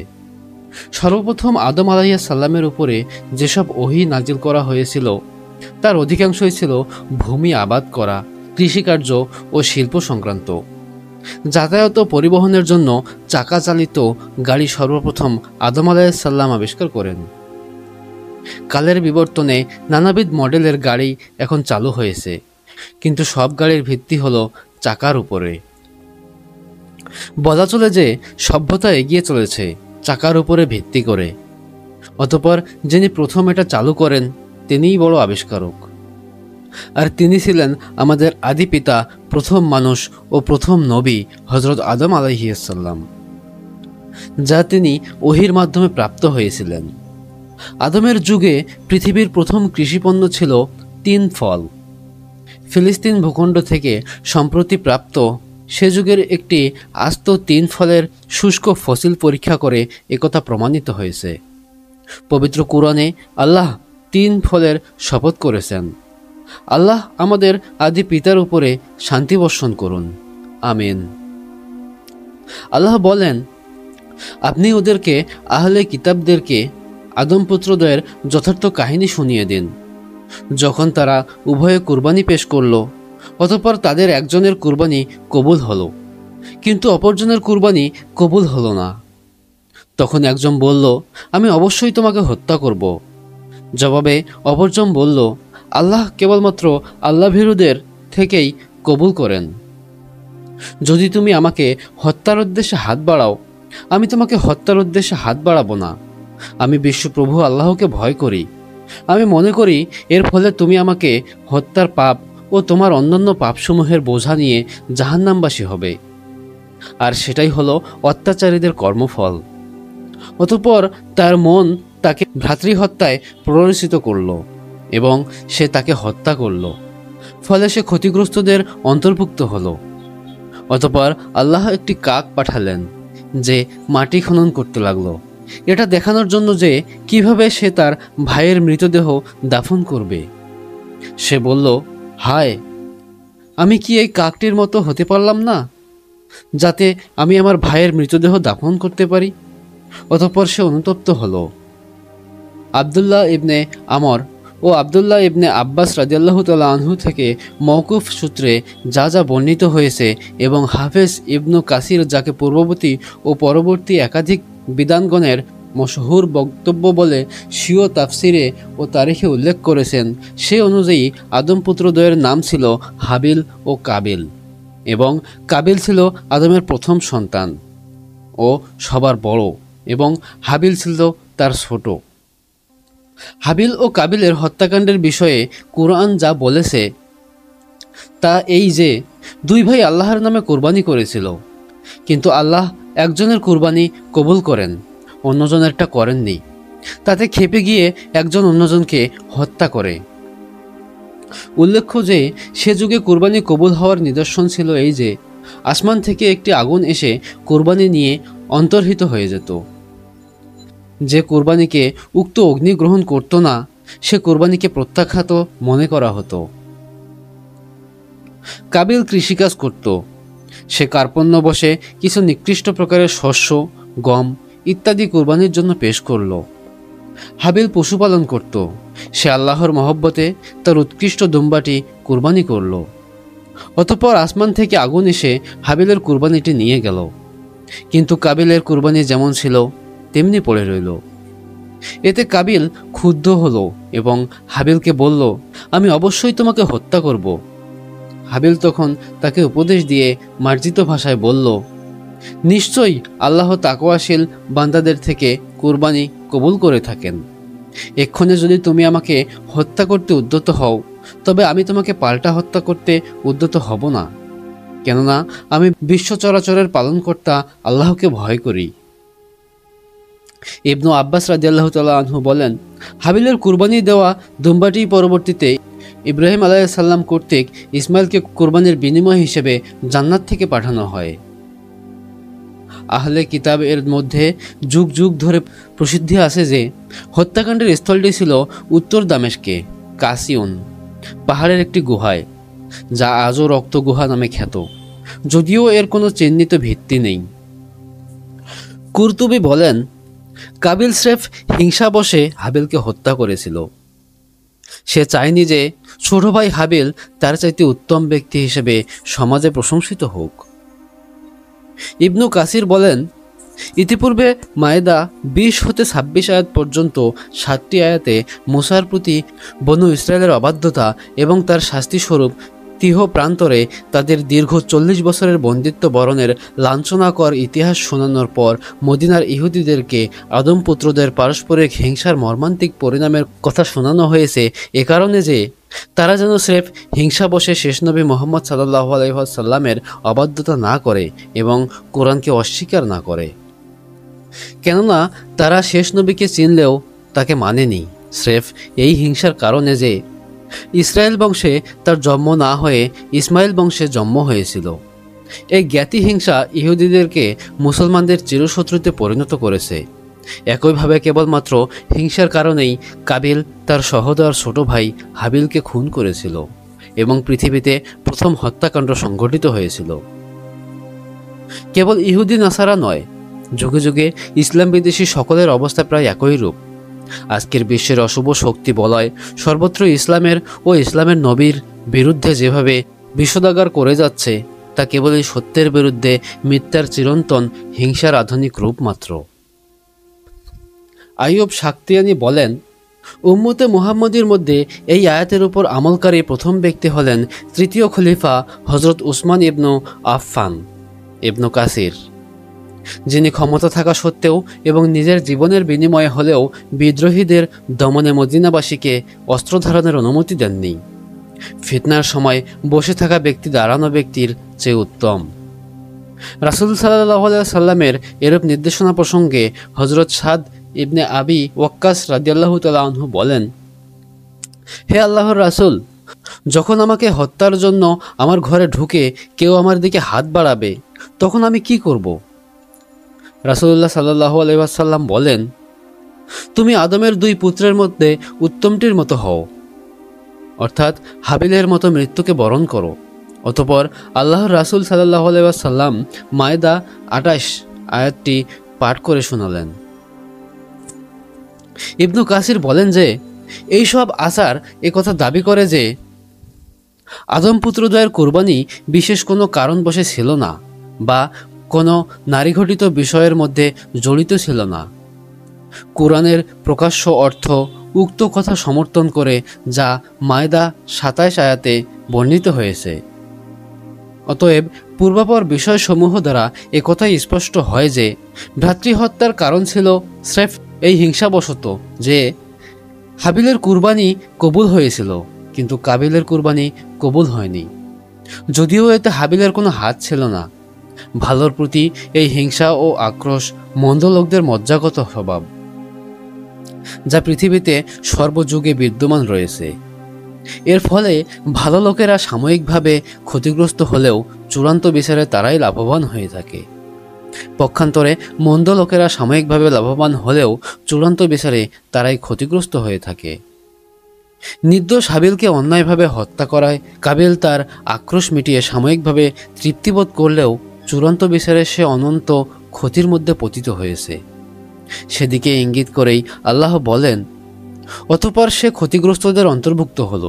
সর্বপ্রথম আদম আলাইহিস সালামের উপরে যেসব ওহী নাজিল করা হয়েছিল তার অধিকাংশই ছিল ভূমি আবাদ করা, কৃষিকার্য ও শিল্প সংক্রান্ত। যাতায়াত ও পরিবহনের জন্য চাকা চালিত গাড়ি সর্বপ্রথম আদম আলাইহিস সালাম আবিষ্কার করেন। কালের বিবর্তনে নানাবিধ মডেলের গাড়ি এখন চালু হয়েছে, কিন্তু সব গাড়ির ভিত্তি হলো চাকার উপরে। বলা চলে যে সভ্যতা এগিয়ে চলেছে চাকার উপরে ভিত্তি করে, অতঃপর যিনি প্রথম এটা চালু করেন তিনিই বড় আবিষ্কারক। আর তিনি ছিলেন আমাদের আদি পিতা, প্রথম মানুষ ও প্রথম নবী হযরত আদম আলাইহিস সালাম, যা তিনি ওহির মাধ্যমে প্রাপ্ত হয়েছিলেন। আদমের যুগে পৃথিবীর প্রথম কৃষিপণ্য ছিল তিন ফল। ফিলিস্তিন ভূখণ্ড থেকে সম্প্রতি প্রাপ্ত সে যুগের একটি আস্ত তিন ফলের শুষ্ক ফসিল পরীক্ষা করে একথা প্রমাণিত হয়েছে। পবিত্র কুরআনে আল্লাহ তিন ফলের শপথ করেছেন। আল্লাহ আমাদের আদি পিতার উপরে শান্তি বর্ষণ করুন, আমিন। আল্লাহ বলেন, আপনি ওদেরকে আহলে কিতাবদেরকে আদম পুত্রদ্বয়ের যথার্থ কাহিনী শুনিয়ে দিন। যখন তারা উভয়ে কুরবানি পেশ করল, অতঃপর তাদের একজনের কুরবানি কবুল হলো, কিন্তু অপরজনের কুরবানি কবুল হলো না। তখন একজন বলল, আমি অবশ্যই তোমাকে হত্যা করব। জবাবে অপরজন বলল, আল্লাহ কেবলমাত্র আল্লাহভীরুদের থেকেই কবুল করেন। যদি তুমি আমাকে হত্যার উদ্দেশ্যে হাত বাড়াও, আমি তোমাকে হত্যার উদ্দেশ্যে হাত বাড়াবো না। আমি বিশ্বপ্রভু আল্লাহকে ভয় করি। আমি মনে করি এর ফলে তুমি আমাকে হত্যার পাপ ও তোমার অন্যান্য পাপসমূহের বোঝা নিয়ে জাহান্নামবাসী হবে, আর সেটাই হলো অত্যাচারীদের কর্মফল। অতঃপর তার মন তাকে ভ্রাতৃহত্যায় প্ররোচিত করল এবং সে তাকে হত্যা করল, ফলে সে ক্ষতিগ্রস্তদের অন্তর্ভুক্ত হলো। অতঃপর আল্লাহ একটি কাক পাঠালেন যে মাটি খনন করতে লাগলো, এটা দেখানোর জন্য যে কিভাবে সে তার ভাইয়ের মৃতদেহ দাফন করবে। সে বলল, হায়, আমি কি এই কাকটির মতো হতে পারলাম না, যাতে আমি আমার ভাইয়ের মৃতদেহ দাফন করতে পারি। অতঃপর সে অনুতপ্ত হলো। আবদুল্লাহ ইবনে আমর ও আবদুল্লাহ ইবনে আব্বাস রাদিয়াল্লাহু তাআলা আনহু থেকে মওকুফ সূত্রে যা যা বর্ণিত হয়েছে এবং হাফেজ ইবনু কাসির যাকে পূর্ববর্তী ও পরবর্তী একাধিক বিদ্বানগণের মশহুর বক্তব্য বলে স্বীয় তাফসিরে ও তারিখে উল্লেখ করেছেন, সে অনুযায়ী আদম পুত্রদ্বয়ের নাম ছিল হাবিল ও কাবিল। এবং কাবিল ছিল আদমের প্রথম সন্তান ও সবার বড়, এবং হাবিল ছিল তার ছোট। হাবিল ও কাবিলের হত্যাকাণ্ডের বিষয়ে কুরআন যা বলেছে তা এই যে, দুই ভাই আল্লাহর নামে কোরবানি করেছিল, কিন্তু আল্লাহ একজনের কোরবানি কবুল করেন, অন্যজনেরটা করেননি। তাতে ক্ষেপে গিয়ে একজন অন্যজনকে হত্যা করে। উল্লেখ্য যে সে যুগে কোরবানি কবুল হওয়ার নিদর্শন ছিল এই যে, আসমান থেকে একটি আগুন এসে কোরবানি নিয়ে অন্তর্হিত হয়ে যেত। যে কোরবানিকে উক্ত অগ্নি গ্রহণ করত না, সে কোরবানিকে প্রত্যাখ্যাত মনে করা হতো। কাবিল কৃষিকাজ করত। সে কার্পণ্য বসে কিছু নিকৃষ্ট প্রকারের শস্য, গম ইত্যাদি কোরবানির জন্য পেশ করল। হাবিল পশুপালন করত। সে আল্লাহর মহব্বতে তার উৎকৃষ্ট দুম্বাটি কুরবানি করল। অতঃপর আসমান থেকে আগুন এসে হাবিলের কুরবানিটি নিয়ে গেল, কিন্তু কাবিলের কুরবানি যেমন ছিল তেমনি পড়ে রইল। এতে কাবিল ক্ষুব্ধ হল এবং হাবিলকে বলল, আমি অবশ্যই তোমাকে হত্যা করব। হাবিল তখন তাকে উপদেশ দিয়ে মার্জিত ভাষায় বলল, নিশ্চয়ই আল্লাহ তাকওয়াশীল বান্দাদের থেকে কুরবানি কবুল করে থাকেন। এক্ষণে যদি তুমি আমাকে হত্যা করতে উদ্যত হও, তবে আমি তোমাকে পাল্টা হত্যা করতে উদ্যত হব না, কেননা আমি বিশ্ব চরাচরের পালনকর্তা আল্লাহকে ভয় করি। ইবনু আব্বাস রাদিয়াল্লাহু তাআলা আনহু বলেন, হাবিলের কুরবানি দেওয়া দুম্বাটি পরবর্তীতে ইব্রাহিম আলাইহিস সালাম কর্তৃক ইসমাইলকে কুরবানির বিনিময় হিসেবে জান্নাত থেকে পাঠানো হয়। আহলে কিতাব এর মধ্যে যুগ যুগ ধরে প্রসিদ্ধি আছে যে হত্যাকাণ্ডের স্থলটি ছিল উত্তর দামেস্কে কাসিউন পাহাড়ের একটি গুহায়, যা আজও রক্ত গুহা নামে খ্যাত, যদিও এর কোনো চিহ্নিত ভিত্তি নেই। কুরতুবী বলেন, কাবিল স্রেফ হিংসাবশে হাবিলকে হত্যা করেছিল। সে চায়নি যে ছোট ভাই হাবিল তার চাইতে উত্তম ব্যক্তি হিসেবে সমাজে প্রশংসিত হোক। ইবনু কাসির বলেন, ইতিপূর্বে মায়েদা 20 হতে 26 আয়াত পর্যন্ত 7টি আয়াতে মুসার প্রতি বনু ইসরায়েলের অবাধ্যতা এবং তার শাস্তিস্বরূপ তিহ প্রান্তরে তাদের দীর্ঘ 40 বছরের বন্দিত্ব বরণের লাঞ্ছনাকর ইতিহাস শোনানোর পর মদিনার ইহুদিদেরকে আদম পুত্রদের পারস্পরিক হিংসার মর্মান্তিক পরিণামের কথা শোনানো হয়েছে, এ কারণে যে তারা যেন স্রেফ হিংসাবশে শেষ নবী মুহাম্মদ সাল্লাল্লাহু আলাইহি ওয়াসাল্লামের অবাধ্যতা না করে এবং কোরআনকে অস্বীকার না করে। কেননা তারা শেষ নবীকে চিনলেও তাকে মানেনি, স্রেফ এই হিংসার কারণে যে ইসরায়েল বংশে তার জন্ম না হয়ে ইসমাইল বংশে জন্ম হয়েছিল। এই জ্ঞাতি হিংসা ইহুদিদেরকে মুসলমানদের চিরশত্রুতে পরিণত করেছে। একইভাবে কেবলমাত্র হিংসার কারণেই কাবিল তার সহোদর ছোট ভাই হাবিলকে খুন করেছিল এবং পৃথিবীতে প্রথম হত্যাকাণ্ড সংঘটিত হয়েছিল। কেবল ইহুদি নাসারা নয়, যুগে যুগে ইসলাম বিদেশী সকলের অবস্থা প্রায় একই রূপ। আজকের বিশ্বের অশুভ শক্তি বলয় সর্বত্র ইসলামের ও ইসলামের নবীর বিরুদ্ধে যেভাবে বিষোদাগার করে যাচ্ছে, তা কেবলই সত্যের বিরুদ্ধে মিথ্যার চিরন্তন হিংসার আধুনিক রূপ মাত্র। আইয়ুব শাক্তিয়ানি বলেন, উম্মতে মুহাম্মদীর মধ্যে এই আয়াতের উপর আমলকারী প্রথম ব্যক্তি হলেন তৃতীয় খলিফা হজরত উসমান ইবনু আফফান। ইবনু কাসির, যিনি ক্ষমতা থাকা সত্ত্বেও এবং নিজের জীবনের বিনিময়ে হলেও বিদ্রোহীদের দমনে মদিনাবাসীকে অস্ত্র ধারণের অনুমতি দেননি। ফিতনার সময় বসে থাকা ব্যক্তি দাঁড়ানো ব্যক্তির চেয়ে উত্তম। রাসূল সাল্লাল্লাহু আলাইহি সাল্লামের এরূপ নির্দেশনা প্রসঙ্গে হযরত সাদ ইবনে আবি ওয়াক্কাস রাদিয়াল্লাহু তাআলা আনহু বলেন, হে আল্লাহর রাসূল, যখন আমাকে হত্যার জন্য আমার ঘরে ঢুকে কেউ আমার দিকে হাত বাড়াবে, তখন আমি কি করব? রাসূলুল্লাহ সাল্লাল্লাহু আলাইহি ওয়াসাল্লাম বলেন, তুমি আদমের 2 পুত্রের মধ্যে উত্তমটির মতো হও, অর্থাৎ হাবিলের মতো মৃত্যুকে বরণ করো। অতঃপর আল্লাহর রাসূল সাল্লাল্লাহু আলাইহি ওয়াসাল্লাম মায়দা 28 আয়াতটি পাঠ করে শোনালেন। ইবনু কাসির বলেন যে এই সব আসার একথা দাবি করে যে আদম পুত্রদ্বয়ের কুরবানি বিশেষ কোনো কারণবশে ছিল না বা কোনো নারীঘটিত বিষয়ের মধ্যে জড়িত ছিল না। কোরআনের প্রকাশ্য অর্থ উক্ত কথা সমর্থন করে, যা মায়দা 27 আয়াতে বর্ণিত হয়েছে। অতএব পূর্বাপর বিষয়সমূহ দ্বারা একথাই স্পষ্ট হয় যে ভ্রাতৃহত্যার কারণ ছিল স্রেফ এই হিংসাবশত যে হাবিলের কুরবানি কবুল হয়েছিল কিন্তু কাবিলের কুরবানি কবুল হয়নি। যদিও এতে হাবিলের কোনো হাত ছিল না। ভালোর প্রতি এই হিংসা ও আক্রোশ মন্দ লোকদের মজ্জাগত স্বভাব, যা পৃথিবীতে সর্বযুগে বিদ্যমান রয়েছে। এর ফলে ভালো লোকেরা সাময়িকভাবে ক্ষতিগ্রস্ত হলেও চূড়ান্ত বিচারে তারাই লাভবান হয়ে থাকে। পক্ষান্তরে মন্দ লোকেরা সাময়িকভাবে লাভবান হলেও চূড়ান্ত বিচারে তারাই ক্ষতিগ্রস্ত হয়ে থাকে। নির্দোষ হাবিলকে অন্যায়ভাবে হত্যা করায় কাবিল তার আক্রোশ মিটিয়ে সাময়িকভাবে তৃপ্তিবোধ করলেও চূড়ান্ত বিচারে সে অনন্ত ক্ষতির মধ্যে পতিত হয়েছে। সেদিকে ইঙ্গিত করেই আল্লাহ বলেন, অতঃপর সে ক্ষতিগ্রস্তদের অন্তর্ভুক্ত হল।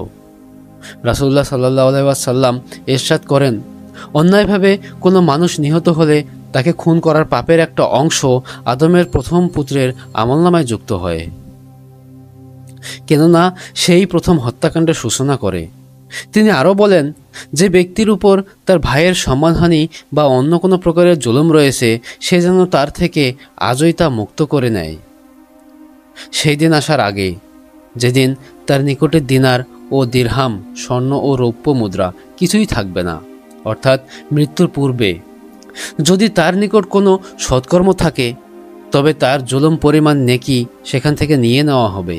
রাসূলুল্লাহ সাল্লাল্লাহু আলাইহি ওয়াসাল্লাম ইরশাদ করেন, অন্যায়ভাবে কোনো মানুষ নিহত হলে তাকে খুন করার পাপের একটা অংশ আদমের প্রথম পুত্রের আমলনামায় যুক্ত হয়, কেননা সেই প্রথম হত্যাকাণ্ডের সূচনা করে। তিনি আরও বলেন, যে ব্যক্তির উপর তার ভাইয়ের সম্মানহানি বা অন্য কোনো প্রকারের জুলুম রয়েছে সে যেন তার থেকে আজই তা মুক্ত করে নেয়। সেই দিন আসার আগে, যেদিন তার নিকটে দিনার ও দিরহাম, স্বর্ণ ও রৌপ্য মুদ্রা কিছুই থাকবে না, অর্থাৎ মৃত্যুর পূর্বে। যদি তার নিকট কোনো সৎকর্ম থাকে তবে তার জুলুম পরিমাণ নেকি সেখান থেকে নিয়ে নেওয়া হবে,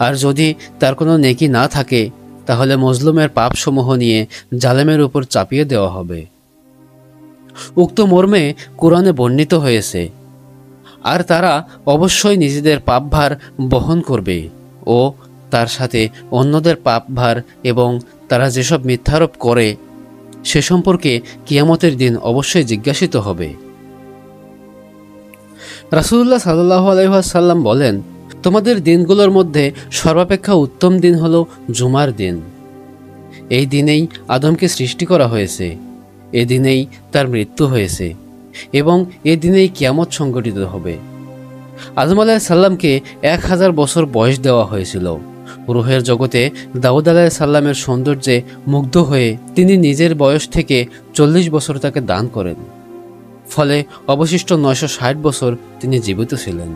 আর যদি তার কোনো নেকি না থাকে তাহলে মজলুমের পাপসমূহ নিয়ে জালেমের উপর চাপিয়ে দেওয়া হবে। উক্ত মর্মে কুরআনে বর্ণিত হয়েছে, আর তারা অবশ্যই নিজেদের পাপভার বহন করবে ও তার সাথে অন্যদের পাপভার, এবং তারা যেসব মিথ্যারোপ করে সে সম্পর্কে কিয়ামতের দিন অবশ্যই জিজ্ঞাসিত হবে। রাসূলুল্লাহ সাল্লাল্লাহু আলাইহি ওয়াসাল্লাম বলেন, তোমাদের দিনগুলোর মধ্যে সর্বাপেক্ষা উত্তম দিন হলো জুমার দিন। এই দিনেই আদমকে সৃষ্টি করা হয়েছে, এ দিনেই তার মৃত্যু হয়েছে এবং এ দিনেই কিয়ামত সংঘটিত হবে। আদম আলাইহিস সালামকে 1000 বছর বয়স দেওয়া হয়েছিল। রূহের জগতে দাউদ আলাইহিস সালামের সৌন্দর্যে মুগ্ধ হয়ে তিনি নিজের বয়স থেকে 40 বছর তাকে দান করেন। ফলে অবশিষ্ট 960 বছর তিনি জীবিত ছিলেন।